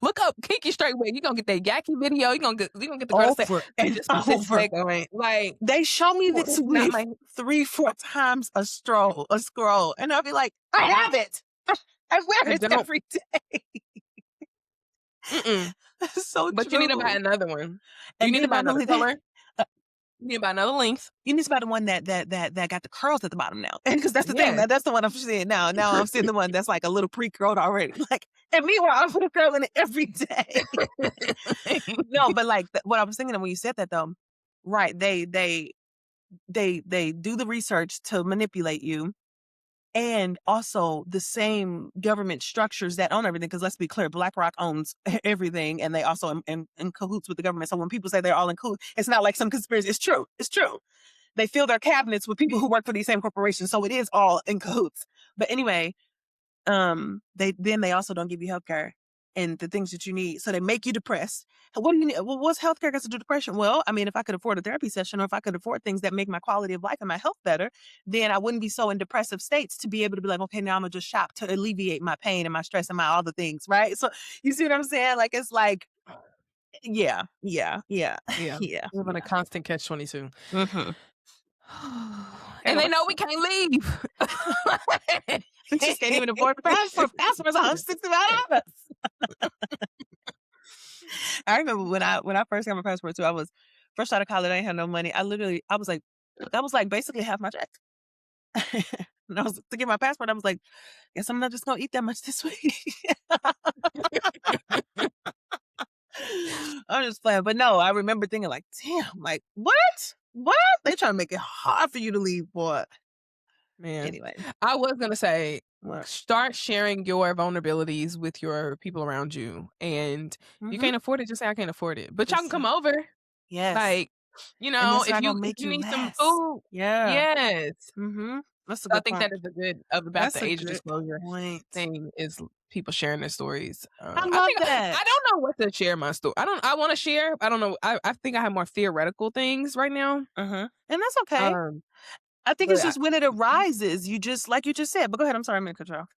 Look up Kiki Straight Wig. You're gonna get that Yaki video. You're gonna get the girl to say, Over and and just put this over. wig on. Like, They show me well, this it's not wig my 3-4 times a scroll, and I'll be like, I have it. I wear I it don't. every day. Mm-mm. That's so But you need to buy true. another one. You And need to then buy not another only that, color. You need to buy another length. you need to buy the one that got the curls at the bottom now, because that's the thing. Yes. That's the one I'm seeing now. Now I'm seeing the one that's like a little pre-curled already. Like, and meanwhile, I put a curl in it every day. No, but like what I was thinking of when you said that though, right? They do the research to manipulate you. And also the same government structures that own everything. Because let's be clear, BlackRock owns everything, and they also in cahoots with the government. So when people say they're all in cahoots, it's not like some conspiracy. It's true. It's true. They fill their cabinets with people who work for these same corporations. So it is all in cahoots. But anyway, they also don't give you healthcare. and the things that you need. So they make you depressed. What do you need? Well, what's healthcare got to do with depression? Well, I mean, if I could afford a therapy session, or if I could afford things that make my quality of life and my health better, then I wouldn't be so in depressive states to be able to be like, okay, now I'm gonna just shop to alleviate my pain and my stress and my all the things, right? So you see what I'm saying? Like, it's like, yeah, yeah, yeah, Yeah. yeah, Live in a yeah. constant catch-22. Mm-hmm. And they know we What's can't leave. we just can't even afford the passport. Passport's $165. I remember when I first got my passport too. I was fresh out of college. I didn't have no money. I was like, that was like basically half my check. And I was to get my passport. I was like, guess I'm not just gonna eat that much this week. I'm just playing, but no, I remember thinking like, damn, like what? What? They trying to make it hard for you to leave, boy. Man, Anyway, I was gonna say, what? start sharing your vulnerabilities with your people around you, and you Mm-hmm. can't afford it, just say I can't afford it. But y'all can come Exactly. over. Yes, Like, and it's if not you gonna if make you you need some less. food, Yeah. yes. Mm-hmm. That's a So I good think point. that is a good about That's the a age of good disclosure point. thing is people sharing their stories. I I love think that. I don't know what to share my story. I want to share. I don't know. I think I have more theoretical things right now. And that's okay. Um, I think it's but just when it arises, you just like you just said. But go ahead. I'm sorry, I'm gonna cut you off.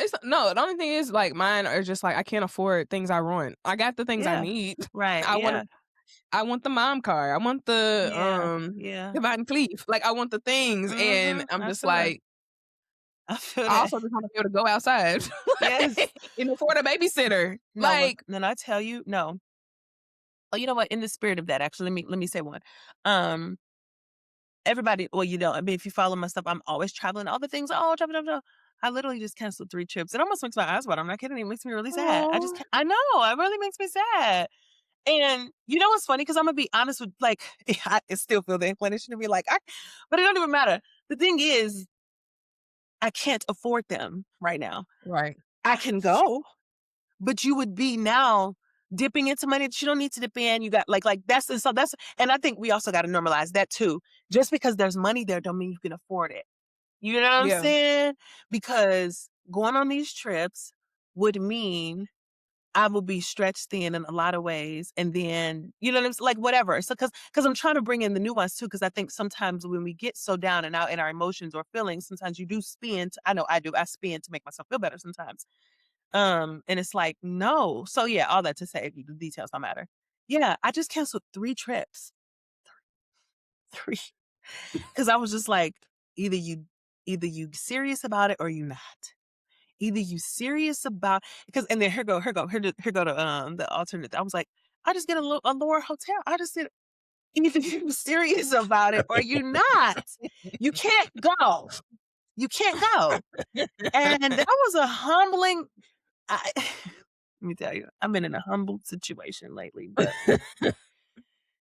it's no. The only thing is like mine are just like I can't afford things I want. I got the things I Yeah. need. Right. I want Yeah. I want the mom car. I want the Yeah. Yeah. Divine Cleave. Like I want the things, and I'm I just feel that. like I feel I that. also just want to be able to go outside Yes. and afford a babysitter. No. Like Then I tell you, no. Oh, you know what? In the spirit of that, actually, let me say one. Um, everybody. Well, I mean, if you follow my stuff, I'm always traveling. All the things. Oh, travel, travel, travel. I literally just canceled 3 trips. It almost makes my eyes water. I'm not kidding. It makes me really sad. I just oh, can't. I know. It really makes me sad. And you know what's funny? Because I'm gonna be honest with like I still feel the inclination to be like, but it don't even matter. The thing is, I can't afford them right now. right. I can go, but you would be now dipping into money that you don't need to dip in. You got like that's and I think we also got to normalize that too. Just because there's money there don't mean you can afford it. You know what I'm Yeah. saying? Because going on these trips would mean I will be stretched thin in a lot of ways. And then, you know what I'm saying? Like whatever. So because I'm trying to bring in the nuance too, because I think sometimes when we get so down and out in our emotions or feelings, sometimes you do spin. I know I do. I spin to make myself feel better sometimes. And it's like, no. So yeah, all that to say the details don't matter. Yeah, I just canceled 3 trips. 3. Because I was just like, either you serious about it or you not. Either you serious about because and then here go the alternate. I was like, I just get a lower hotel. I just did either you serious about it or you not. You can't go. You can't go. And that was a humbling. Let me tell you, I've been in a humble situation lately, but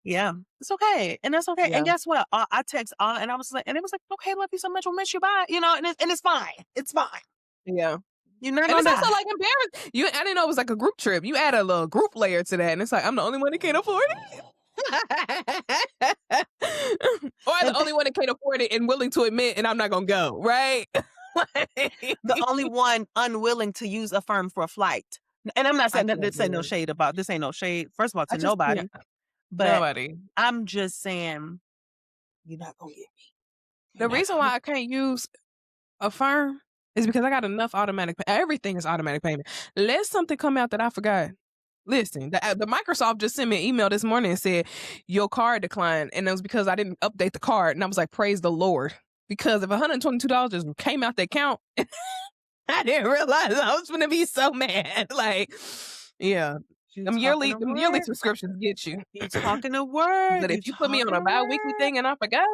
yeah, it's okay, and that's okay. And Yeah. guess what? I text all, and I was like, and it was like, okay, love you so much, we'll miss you, bye. And it's fine. It's fine. Yeah. You're not And gonna it's also die. like embarrassing. I didn't know it was like a group trip. You add a little group layer to that, and it's like I'm the only one that can't afford it. Or I'm the And only one that can't afford it and willing to admit, and I'm not gonna go, right? the only one unwilling to use a firm for a flight. And I'm not I saying that can't this ain't do no it. shade about this ain't no shade, first of all, I to just nobody, but nobody. I'm just saying, you're not gonna get me. You're The not reason gonna why I can't use a firm is because I got enough automatic. Everything is automatic payment. Let something come out that I forgot. Listen, the Microsoft just sent me an email this morning and said your card declined, and it was because I didn't update the card. And I was like, praise the Lord, because if $122 just came out the account, I didn't realize I was gonna be so mad. Like, yeah, you them talking yearly a them yearly word. subscriptions get you. You talking a word. But You if you put me on talking a a bi-weekly word. thing and I forgot,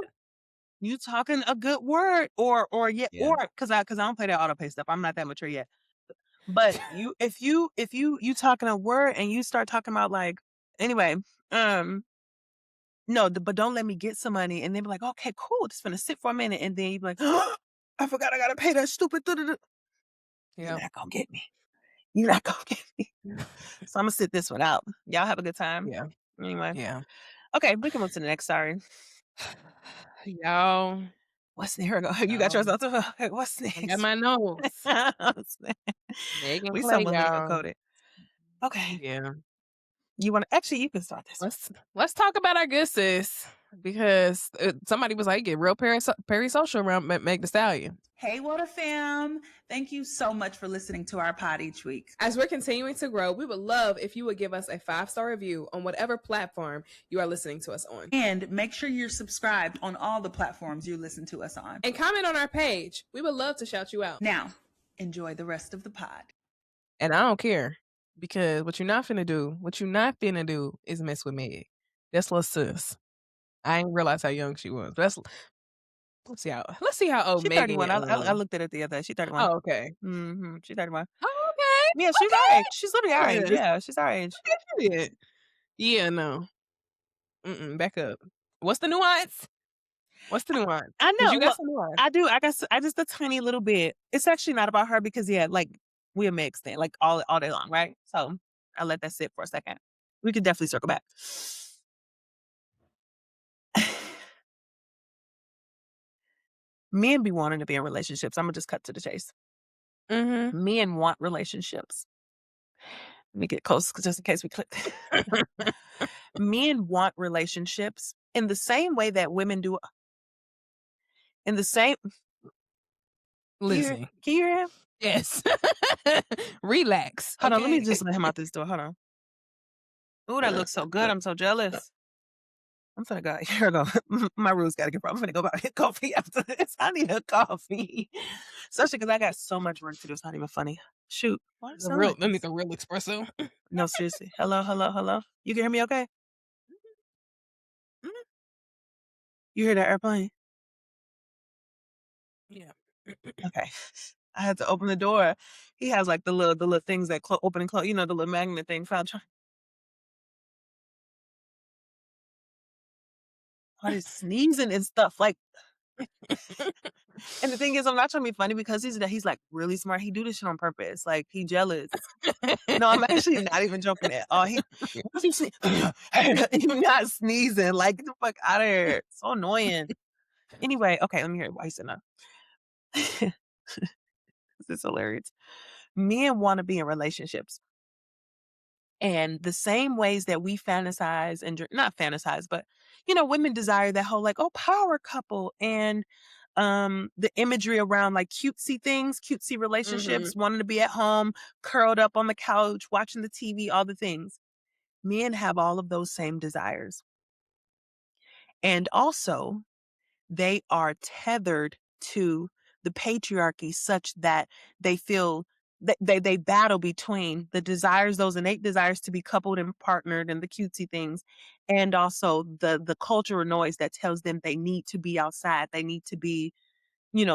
You talking a good word. Or yeah, yeah, or because I don't play that auto pay stuff. I'm not that mature yet. But if you talking a word and you start talking about like anyway, no, but don't let me get some money and then be like, okay, cool, just gonna sit for a minute, and then you be like, I forgot I gotta pay that stupid. You're yeah, not gonna get me. You're not gonna get me. So I'm gonna sit this one out. Y'all have a good time. yeah, Anyway, yeah. okay, we can move to the next. Sorry. Y'all, What's here we go? You got yours y'all, out there. What's I got next? my notes. What's next? Megan We so Clay, millennial y'all. coded. Okay. Yeah. You want to actually? You can start this. Let's talk about our good sis, because somebody was like, get real perisocial around Meg Thee Stallion. Hey, WOTA fam. Thank you so much for listening to our pod each week. As we're continuing to grow, we would love if you would give us a 5-star review on whatever platform you are listening to us on. And make sure you're subscribed on all the platforms you listen to us on. And comment on our page. We would love to shout you out. Now, enjoy the rest of the pod. And I don't care, because what you're not finna do is mess with Meg. That's little sis. I didn't realize how young she was. Let's see how old She's Megan 31. I is. looked at it the other day. She's 31. Oh, okay. Mm-hmm. She's 31. Oh, okay. Yeah, she's our age. She's literally our age. Yes. Yeah, she's our age. Shit. Yeah, no. Back up. What's the nuance? I know. You got some nuance. I do. I just a tiny little bit. It's actually not about her because like we're a mixed thing, like all day long, right? So I'll let that sit for a second. We could definitely circle back. Men be wanting to be in relationships. I'm gonna just cut to the chase. Mm-hmm. Men want relationships. Let me get close just in case we click. Men want relationships in the same way that women do. In the same. Listen. Can you hear him? Yes. Relax. Hold on. okay? Let me just let him out this door. Hold on. Ooh, that looks so good. I'm so jealous. I'm finna go. Here I go. My room's got to get. I'm finna go get coffee after this. I need a coffee, especially because I got so much work to do. It's not even funny. Shoot. Let me the real espresso. No, seriously. Hello. You can hear me okay? Mm-hmm. You hear that airplane? Yeah. Okay. I had to open the door. He has like the little things that open and close. You know, the little magnet thing. All this sneezing and stuff. Like, and the thing is, I'm not trying to be funny because he's like really smart. He do this shit on purpose. Like, he jealous. No, I'm actually not even joking at all. You're not sneezing. Like, get the fuck out of here. It's so annoying. Anyway, okay, let me hear it. Why you saying that? This is hilarious. Men want to be in relationships. And the same ways that we fantasize and not fantasize, but women desire that whole like, oh, power couple and the imagery around like cutesy things, cutesy relationships, wanting to be at home, curled up on the couch, watching the TV, all the things. Men have all of those same desires. And also, they are tethered to the patriarchy such that they feel that they battle between the desires, those innate desires to be coupled and partnered and the cutesy things, and also the cultural noise that tells them they need to be outside, they need to be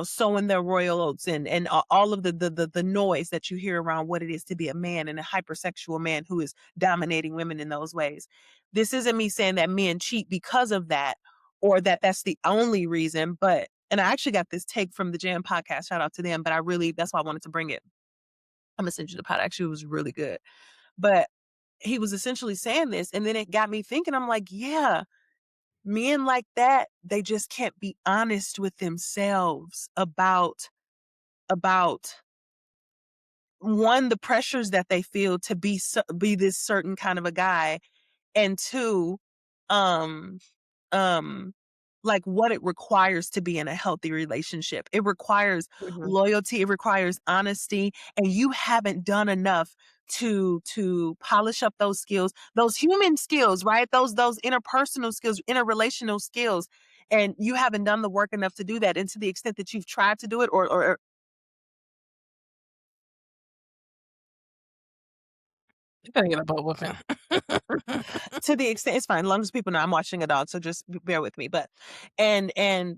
sowing their royal oats and all of the noise that you hear around what it is to be a man and a hypersexual man who is dominating women in those ways. This isn't me saying that men cheat because of that or that that's the only reason, and I actually got this take from the Jam podcast. Shout out to them, but that's why I wanted to bring it. I'm gonna send you the pod. Actually, it was really good. But he was essentially saying this, and then it got me thinking, I'm like, yeah, men like that, they just can't be honest with themselves about one, the pressures that they feel to be this certain kind of a guy, and two, um like what it requires to be in a healthy relationship. It requires loyalty, it requires honesty, and you haven't done enough to polish up those skills, those human skills, right? Those interpersonal skills, interrelational skills, and you haven't done the work enough to do that. And to the extent that you've tried to do it or You gotta get a butt whooping. to the extent, it's fine, as long as people know I'm watching a dog, so just bear with me. But and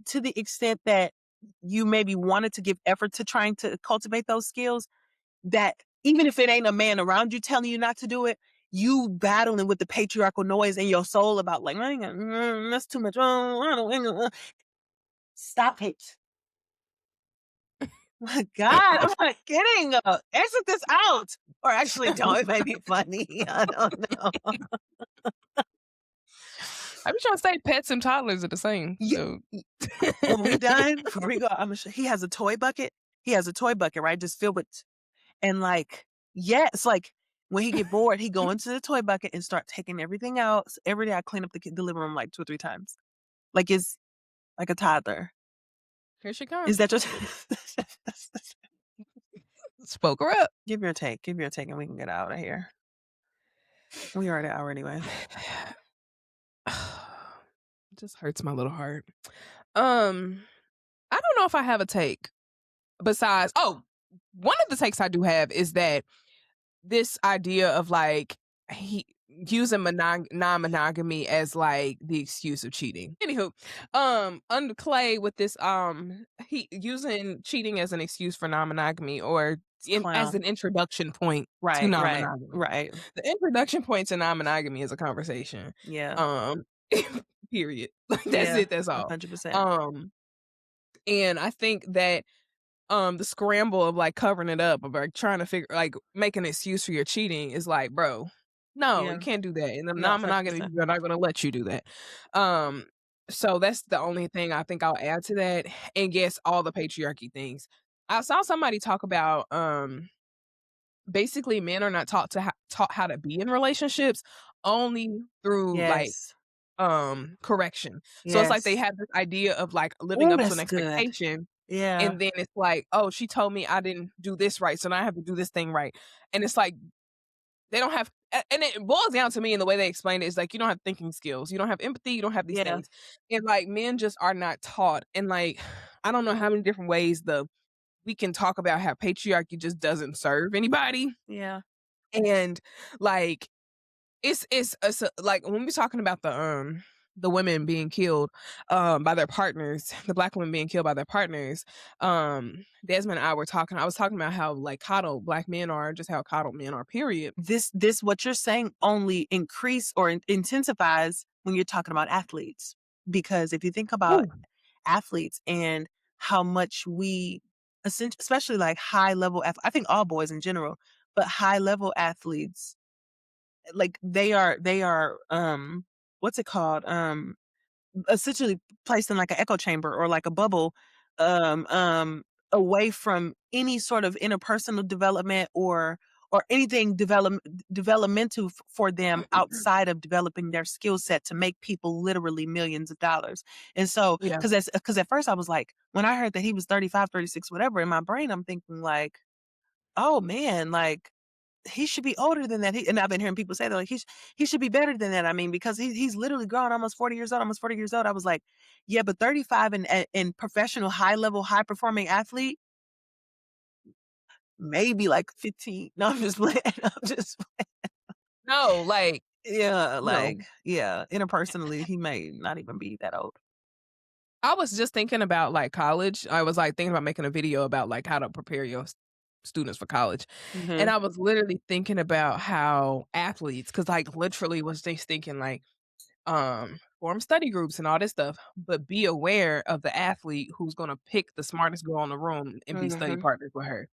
to the extent that you maybe wanted to give effort to trying to cultivate those skills, that even if it ain't a man around you telling you not to do it, you battling with the patriarchal noise in your soul about like, that's too much. Stop it. My God, I'm not kidding. Exit this out. Or actually, don't. It may be funny. I don't know. I be trying to say pets and toddlers are the same. So. When we done, before we go, I'm gonna show. He has a toy bucket. He has a toy bucket, right? Just filled with, and like, yes, like When he get bored, he go into the toy bucket and start taking everything out. So every day I clean up the living room like 2 or 3 times. Like it's like a toddler. Here she comes. Is that your Spoke her up. Give your take, and we can get out of here. We are at an hour anyway. It just hurts my little heart. I don't know if I have a take besides, one of the takes I do have is that this idea of like using non-monogamy as like the excuse of cheating. Anywho, under Klay with this, he using cheating as an excuse for non-monogamy or as an introduction point to non-monogamy. Right. The introduction point to non-monogamy is a conversation. Yeah. Period. Like that's it. That's all. 100%. And I think that the scramble of like covering it up, of like trying to figure, like make an excuse for your cheating is like, bro, no, you can't do that. And the non-monogamy people are not going to let you do that. So that's the only thing I think I'll add to that. And yes, all the patriarchy things. I saw somebody talk about basically men are not taught how to be in relationships, only through like correction. So it's like they have this idea of like living up to an expectation. Yeah. And then it's like, oh, she told me I didn't do this right, so now I have to do this thing right. And it's like they don't have, and it boils down to me in the way they explain it is like you don't have thinking skills, you don't have empathy, you don't have these things. And like men just are not taught. And like I don't know how many different ways we can talk about how patriarchy just doesn't serve anybody. Yeah. And like it's like when we're talking about the women being killed by their partners, the Black women being killed by their partners, Desmond and I was talking about how like coddled Black men are, just how coddled men are, period. This what you're saying only increase or intensifies when you're talking about athletes. Because if you think about athletes and how much we especially like high level I think all boys in general, but high level athletes, like they are what's it called, essentially placed in like an echo chamber or like a bubble, away from any sort of interpersonal development or anything developmental for them outside of developing their skill set to make people literally millions of dollars. And so because at first I was like, when I heard that he was 35, 36, whatever, in my brain I'm thinking like, oh man, like he should be older than that. And I've been hearing people say that like he should be better than that. I mean, because he's literally grown almost 40 years old, I was like, yeah, but 35 and professional, high level, high performing athlete, maybe like 15. No, I'm just playing. No, like interpersonally, he may not even be that old. I was just thinking about like college. I was like thinking about making a video about like how to prepare your students for college. And I was literally thinking about how athletes, because like literally was just thinking like form study groups and all this stuff, but be aware of the athlete who's going to pick the smartest girl in the room and be study partners with her,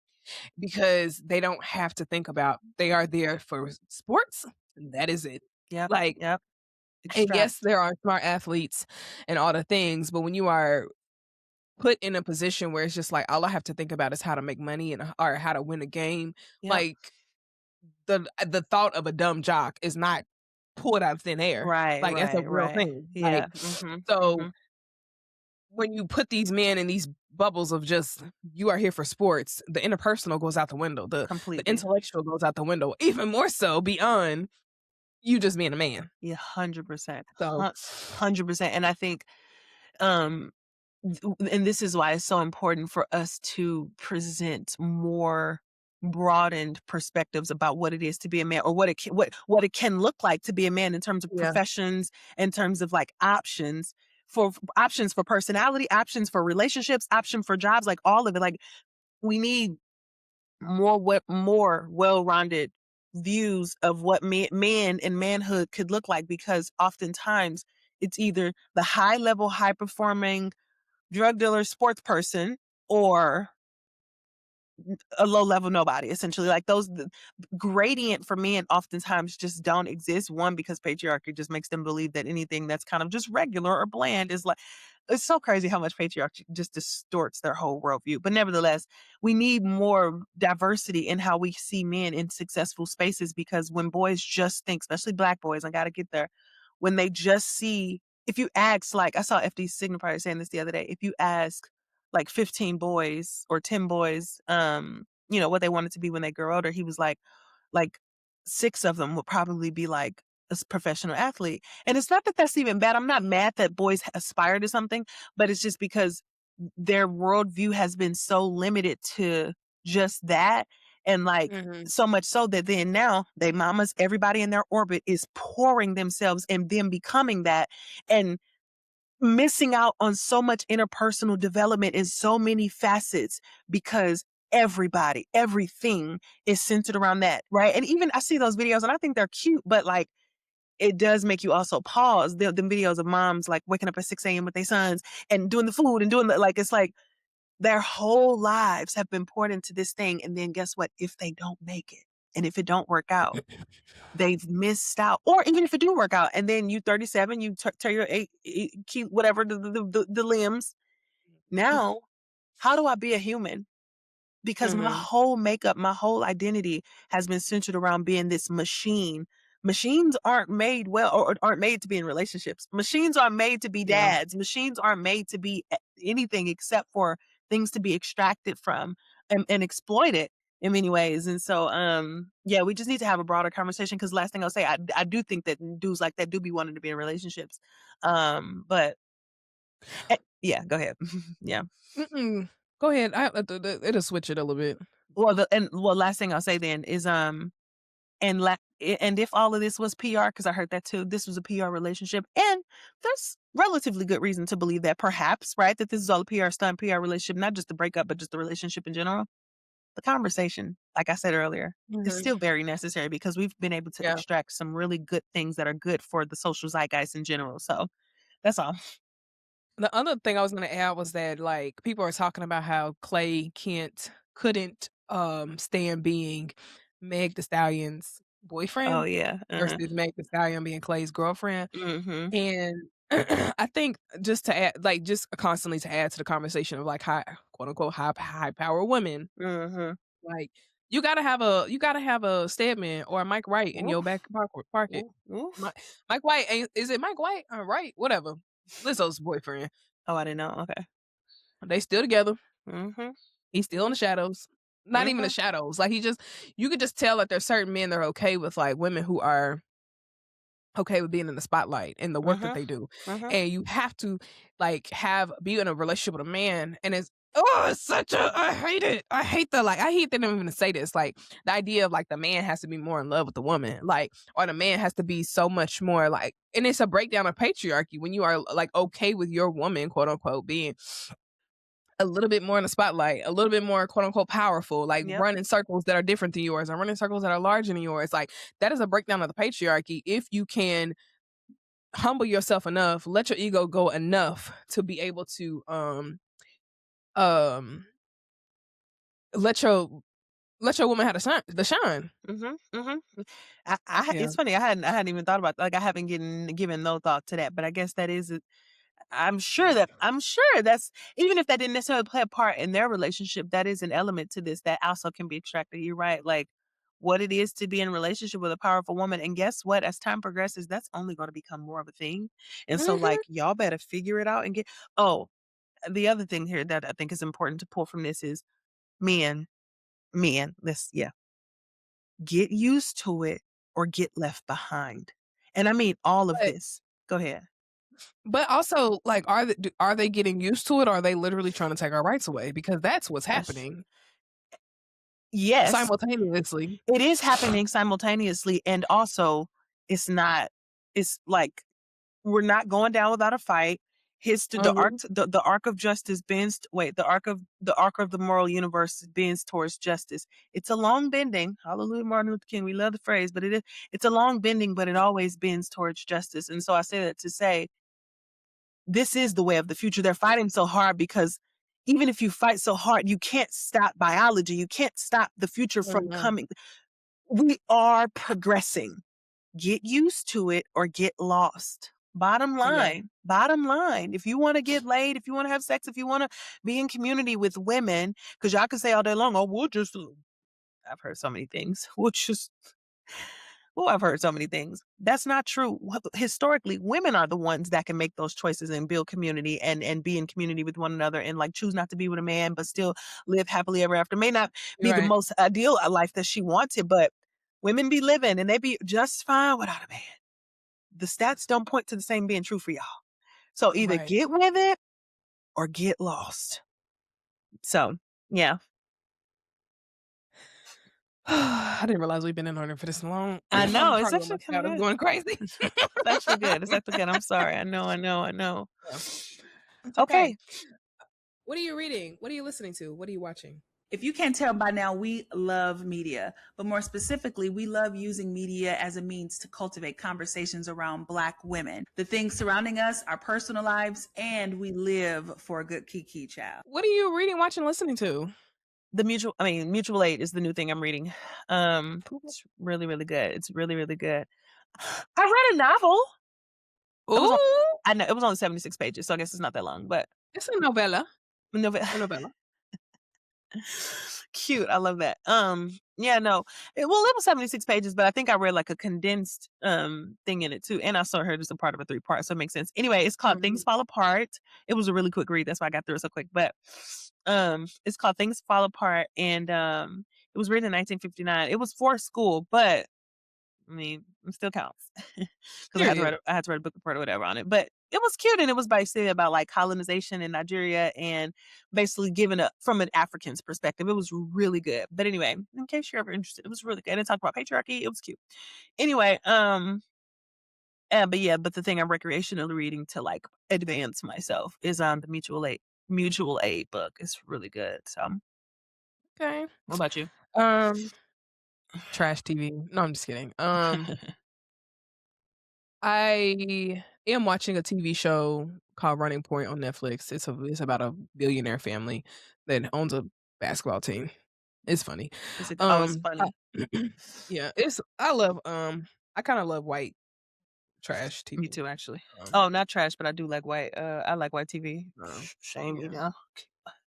because they don't have to think about, they are there for sports. That is it. Like, and yes, there are smart athletes and all the things, but when you are put in a position where it's just like all I have to think about is how to make money or how to win a game, like the thought of a dumb jock is not pulled out of thin air. Like it's a real thing. Yeah. So when you put these men in these bubbles of just you are here for sports, the interpersonal goes out the window. The intellectual goes out the window, even more so beyond you just being a man. Yeah, 100%. So 100%. And I think and this is why it's so important for us to present more broadened perspectives about what it is to be a man, or what it can look like to be a man in terms of professions, in terms of like options for personality, options for relationships, option for jobs, like all of it. Like we need more well-rounded views of what man and manhood could look like, because oftentimes it's either the high level, high performing drug dealer, sports person, or a low level nobody, essentially. Like those gradient for men oftentimes just don't exist. One, because patriarchy just makes them believe that anything that's kind of just regular or bland is like, it's so crazy how much patriarchy just distorts their whole worldview. But nevertheless, we need more diversity in how we see men in successful spaces, because when boys just think, especially Black boys, I got to get there, when they just see, if you ask, like I saw FD Signifier saying this the other day, if you ask like 15 boys or 10 boys, what they wanted to be when they grow older, he was like 6 of them would probably be like a professional athlete. And it's not that that's even bad. I'm not mad that boys aspire to something, but it's just because their worldview has been so limited to just that. And like, so much so that then now they mamas, everybody in their orbit is pouring themselves and them becoming that, and missing out on so much interpersonal development in so many facets, because everybody, everything is centered around that, right? And even I see those videos and I think they're cute, but like, it does make you also pause. The videos of moms like waking up at 6 a.m. with their sons and doing the food and doing like, it's like their whole lives have been poured into this thing. And then guess what? If they don't make it and if it don't work out, they've missed out. Or even if it do work out and then you 37, you tear your whatever, the limbs. Now, how do I be a human? Because my whole makeup, my whole identity has been centered around being this machine. Machines aren't made or aren't made to be in relationships. Machines aren't made to be dads. Machines aren't made to be anything except for things to be extracted from and exploited in many ways. And so, we just need to have a broader conversation, because last thing I'll say, I do think that dudes like that do be wanting to be in relationships. But yeah, go ahead. Yeah. Go ahead. It'll switch it a little bit. Well, last thing I'll say then is, and if all of this was PR, because I heard that too, this was a PR relationship, and there's relatively good reason to believe that perhaps, right, that this is all a PR stunt, PR relationship, not just the breakup, but just the relationship in general. The conversation, like I said earlier, is still very necessary, because we've been able to extract some really good things that are good for the social zeitgeist in general. So that's all. The other thing I was gonna add was that, like, people are talking about how Klay couldn't stand being Meg Thee Stallion's Oh boyfriend yeah. versus Meg Thee Stallion being Clay's girlfriend. Mm-hmm. And I think just to add, like, just constantly to add to the conversation of like high, quote unquote, high power women, Mm-hmm. like you gotta have a Stedman or a Mike Wright in your back pocket. Oof. Mike White is it Mike White? Right, whatever. Lizzo's boyfriend. Oh, I didn't know. Okay. They still together. Mm-hmm. He's still in the shadows. Not even the shadows. Like you could just tell that there's certain men that are okay with like women who are okay with being in the spotlight and the work that they do. And you have to like be in a relationship with a man, and it's such a I hate it. I hate that I'm even to say this. Like the idea of like the man has to be more in love with the woman, like, or the man has to be so much more like, and it's a breakdown of patriarchy when you are like okay with your woman, quote unquote, being a little bit more in the spotlight, a little bit more quote unquote powerful, like running circles that are different than yours or running circles that are larger than yours. Like that is a breakdown of the patriarchy. If you can humble yourself enough, let your ego go enough to be able to um let your woman have the shine. It's funny. I hadn't even thought about, like, I haven't given no thought to that, but I guess that is I'm sure that's, even if that didn't necessarily play a part in their relationship, that is an element to this that also can be extracted. You're right. Like what it is to be in a relationship with a powerful woman. And guess what? As time progresses, that's only going to become more of a thing. And so like, y'all better figure it out and the other thing here that I think is important to pull from this is men, get used to it or get left behind. And I mean all of this. Go ahead. But also, like, are they getting used to it, or are they literally trying to take our rights away? Because that's what's happening. Yes. Simultaneously. It is happening simultaneously. And also, it's like, we're not going down without a fight. The arc of justice bends. The arc of the moral universe bends towards justice. It's a long bending. Hallelujah, Martin Luther King. We love the phrase, but it's a long bending, but it always bends towards justice. And so I say that to say, this is the way of the future. They're fighting so hard because even if you fight so hard, you can't stop biology. You can't stop the future from coming. We are progressing. Get used to it or get lost. Bottom line. If you want to get laid, if you want to have sex, if you want to be in community with women, because y'all can say all day long, I've heard so many things. I've heard so many things. That's not true. Historically, women are the ones that can make those choices and build community and be in community with one another and like choose not to be with a man, but still live happily ever after. May not be the most ideal life that she wanted, but women be living and they be just fine without a man. The stats don't point to the same being true for y'all. So either get with it or get lost. So, yeah. I didn't realize we've been in order for this long. I know. It's actually kind of I'm going crazy. It's actually good. It's actually good. I'm sorry. I know. Yeah. Okay. What are you reading? What are you listening to? What are you watching? If you can't tell by now, we love media, but more specifically, we love using media as a means to cultivate conversations around Black women, the things surrounding us, our personal lives, and we live for a good kiki, child. What are you reading, watching, listening to? Mutual Aid is the new thing I'm reading. It's really, really good. It's really, really good. I read a novel. I know it was only 76 pages, so I guess it's not that long, but it's a novella. A novella. Cute. I love that. Yeah, no. It was 76 pages, but I think I read like a condensed thing in it too. And I saw her as a part of a 3-part, so it makes sense. Anyway, it's called Things Fall Apart. It was a really quick read. That's why I got through it so quick. But it's called Things Fall Apart, and it was written in 1959. It was for school, but I mean, it still counts because I had to write a book report or whatever on it. But it was cute, and it was basically about like colonization in Nigeria and basically given up from an African's perspective. It was really good. But anyway, in case you're ever interested, it was really good. And it talked about patriarchy. It was cute. Anyway, but the thing I'm recreationally reading to like advance myself is on the mutual aid book. It's really good. So, okay. What about you? Trash TV. No, I'm just kidding. I am watching a TV show called Running Point on Netflix. It's about a billionaire family that owns a basketball team. It's funny. It's funny. Yeah, I kind of love white trash TV. Me too, actually. Not trash, but I do like white. I like white TV. Shame me now.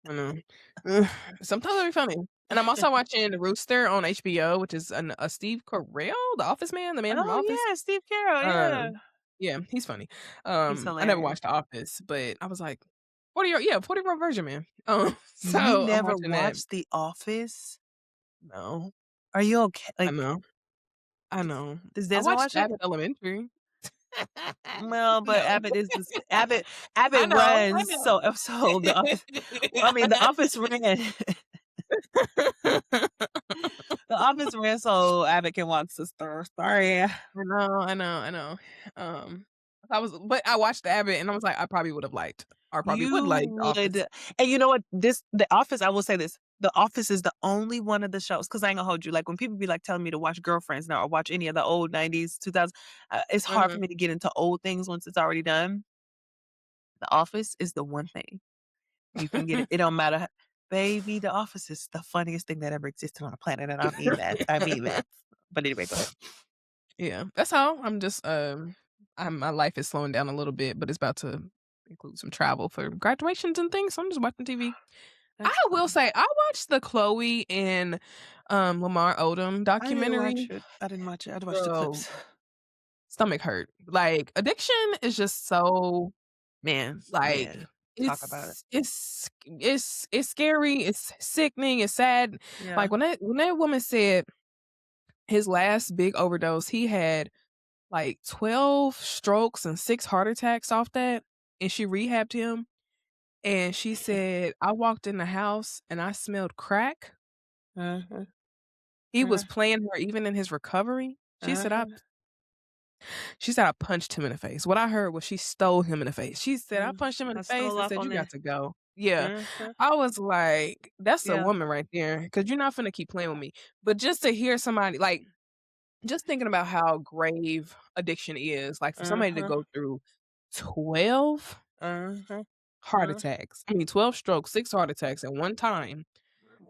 I know. Sometimes it'll be funny. And I'm also watching Rooster on HBO, which is a Steve Carell, the Office man, the man from Office. Yeah, Steve Carell. Yeah, yeah, he's funny. He's I never watched The Office, but I was like, 40-year-old virgin man. So you never watched The Office? No. Are you okay? I know. Does I Desmond watched watch it? Abbott Elementary. Well, but Abbott is Abbott runs so the Office. The Office ran. The Office ran so Abbott can watch Sister. Sorry. I know. I watched Abbott and I was like, I probably would have liked, or probably would like The Office. And you know what? The Office, I will say this. The Office is the only one of the shows, because I ain't gonna hold you. Like when people be like telling me to watch Girlfriends now or watch any of the old 90s, 2000s, it's hard for me to get into old things once it's already done. The Office is the one thing you can get. It don't matter. Baby, The Office is the funniest thing that ever existed on the planet, and I mean that. But anyway, go ahead. Yeah, that's all. I'm just my life is slowing down a little bit, but it's about to include some travel for graduations and things. So I'm just watching TV. I will say I watched the Chloe and Lamar Odom documentary. I didn't watch it. I watched the clips. Stomach hurt. Like addiction is just so talk about it. It's scary. It's sickening. It's sad. Yeah. Like when that woman said his last big overdose, he had like 12 strokes and 6 heart attacks off that, and she rehabbed him. And she said, I walked in the house and I smelled crack. He was playing her even in his recovery. She said, I punched him in the face. What I heard was she stole him in the face. She said, I punched him in the face and said, you got to go. Yeah. I was like, that's a woman right there. Because you're not finna keep playing with me. But just to hear somebody, like, just thinking about how grave addiction is, like for somebody to go through 12 heart attacks. I mean, 12 strokes, 6 heart attacks at one time.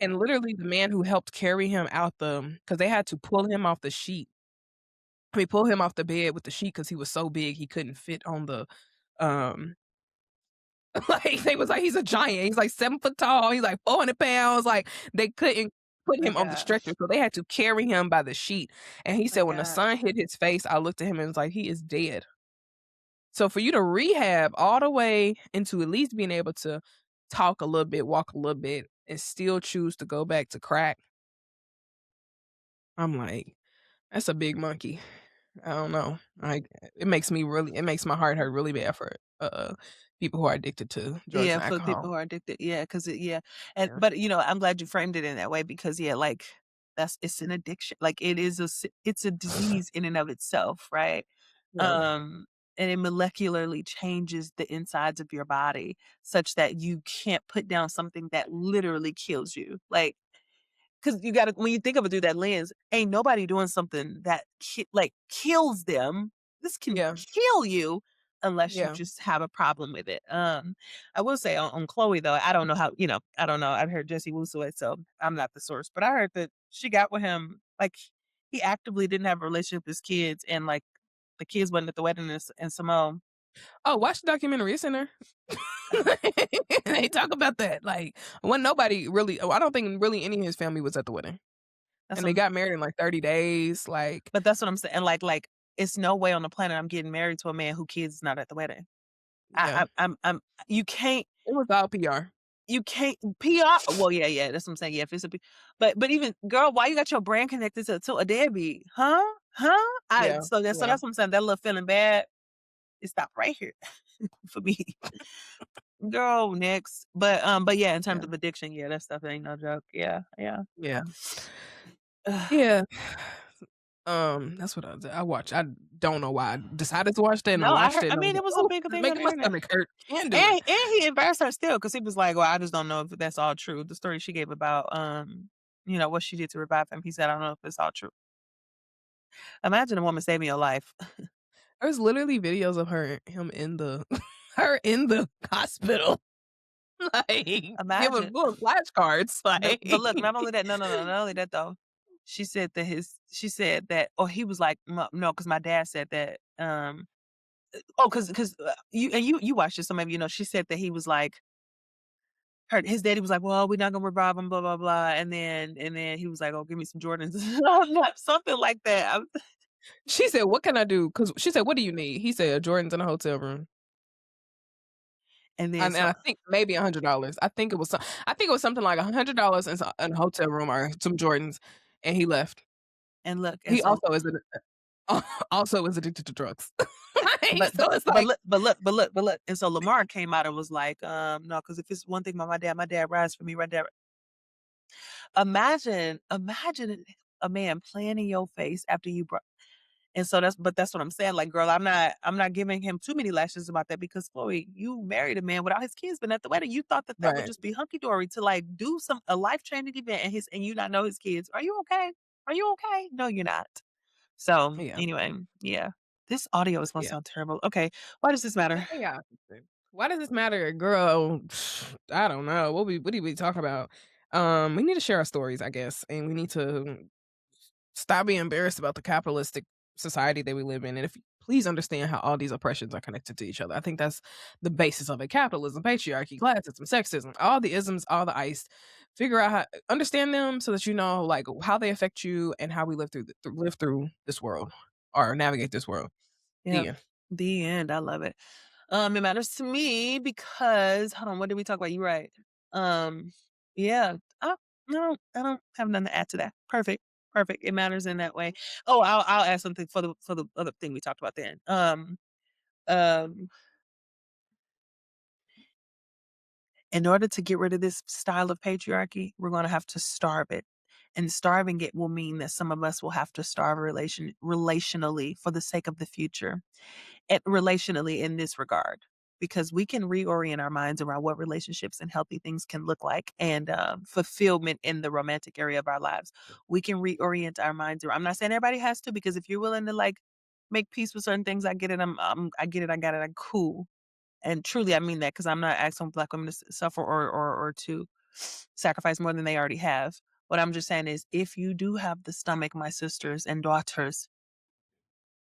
And literally the man who helped carry him out because they had to pull him off the sheet. I mean, pull him off the bed with the sheet because he was so big he couldn't fit on the, um like, they was like, "He's a giant." He's like 7 foot tall. He's like 400 pounds. Like, they couldn't put My him on the stretcher, gosh. so they had to carry him by the sheet. And he My said when the gosh. sun hit his face, I looked at him and was like, "He is dead." So for you to rehab all the way into at least being able to talk a little bit, walk a little bit, and still choose to go back to crack, I'm like, that's a big monkey. I don't know. It makes my heart hurt really bad for, people who are addicted to drugs Yeah, and for the people alcohol. who are addicted. Yeah, because yeah. And Yeah. but I'm glad you framed it in that way because yeah, like it's an addiction. Like it is it's a disease in and of itself, right? Yeah. Um and it molecularly changes the insides of your body such that you can't put down something that literally kills you. Like 'cause you gotta when you think of it through that lens, ain't nobody doing something that kills them. This can Yeah. kill you unless you Yeah. just have a problem with it. I will say on Chloe though, I don't know how, I don't know. I've heard Jesse Wusowitz, so I'm not the source, but I heard that she got with him, like he actively didn't have a relationship with his kids and like the kids wasn't at the wedding in Simone. Oh, watch the documentary, it's in there. They talk about that, like, when nobody really I don't think really any of his family was at the wedding, That's and what they I'm got married in, like, 30 days, like but that's what I'm saying. Like it's no way on the planet I'm getting married to a man who kids is not at the wedding. yeah, I'm you can't it was all PR. you can't PR well, yeah, that's what I'm saying, yeah, if it's a P but even girl, why you got your brand connected to a deadbeat? Huh? Huh? Yeah, So yeah, that's what I'm saying, that little feeling bad, it stopped right here for me. Girl, next. But yeah, in terms yeah, of addiction, yeah, that stuff ain't no joke. Yeah, yeah. yeah, Ugh. yeah. That's what I watched. I don't know why I decided to watch that, and I No, watched it, I and I was mean, like, it was a "Oh, big it's thing on making the my internet. stomach hurt. Can't do it." And he embarrassed her still because he was like, "Well, I just don't know if that's all true." The story she gave about, what she did to revive him, he said, "I don't know if it's all true." Imagine a woman saving your life. There's literally videos of him in the her in the hospital, like, Imagine. giving little flashcards, But look, like not only that no, not only that though. She said that or he was like, no, because my dad said that, oh, because you watched it, so maybe you know, she said that he was like his daddy was like, "Well, we're not gonna revive him, blah, blah, blah," and then he was like, "Oh, give me some Jordans." Something like that. she said, "What can I do?" Because she said, "What do you need?" He said, "Jordan's in a hotel room." And then And so I think maybe $100. I think it was something like $100 in a hotel room or some Jordans, and he left. and look, and He so also is addicted to drugs. Like, but so it's like but look, and so Lamar came out and was like, no, because if it's one thing about my dad rides for me right there. Imagine a man playing in your face after you brought and so that's what I'm saying. Like, girl, I'm not giving him too many lashes about that because Chloe, you married a man without his kids, but at the wedding, you thought that would right. just be hunky dory to like do a life changing event and you not know his kids. Are you okay? Are you okay? No, you're not. So Yeah. anyway, yeah. This audio is gonna Yeah. sound terrible. Okay, why does this matter? Yeah. Why does this matter? Girl, I don't know. What do we talk about? We need to share our stories, I guess, and we need to stop being embarrassed about the capitalistic society that we live in. And if please understand how all these oppressions are connected to each other. I think that's the basis of it. Capitalism, patriarchy, classism, sexism, all the isms, all the ice. Figure out how understand them so that you know like how they affect you and how we live through this world or navigate this world. The Yep. end. The end. I love it. It matters to me because hold on, what did we talk about? You right. Um, yeah. No, I don't have nothing to add to that. Perfect. Perfect. It matters in that way. Oh, I'll add something for the other thing we talked about then. Um, in order to get rid of this style of patriarchy, we're gonna have to starve it. And starving it will mean that some of us will have to starve relationally for the sake of the future. And relationally in this regard because we can reorient our minds around what relationships and healthy things can look like and fulfillment in the romantic area of our lives. We can reorient our minds around. I'm not saying everybody has to because if you're willing to like make peace with certain things, I get it. I get it. I got it. I'm cool. And truly, I mean that, because I'm not asking Black women to suffer or to sacrifice more than they already have. What I'm just saying is, if you do have the stomach, my sisters and daughters,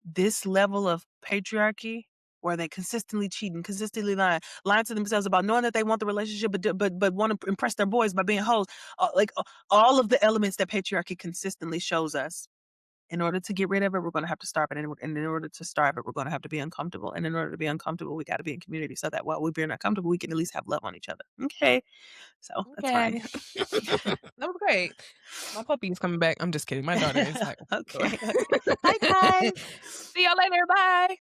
this level of patriarchy, where they consistently cheating, consistently lying to themselves about knowing that they want the relationship, but want to impress their boys by being hoes, all of the elements that patriarchy consistently shows us. In order to get rid of it, we're going to have to starve it, and in order to starve it, we're going to have to be uncomfortable. And in order to be uncomfortable, we got to be in community, so that while we're not comfortable, we can at least have love on each other. Okay, so that's fine. Okay. That was great. My puppy is coming back. I'm just kidding. My daughter is like, Okay. Bye, guys. see y'all later. Bye.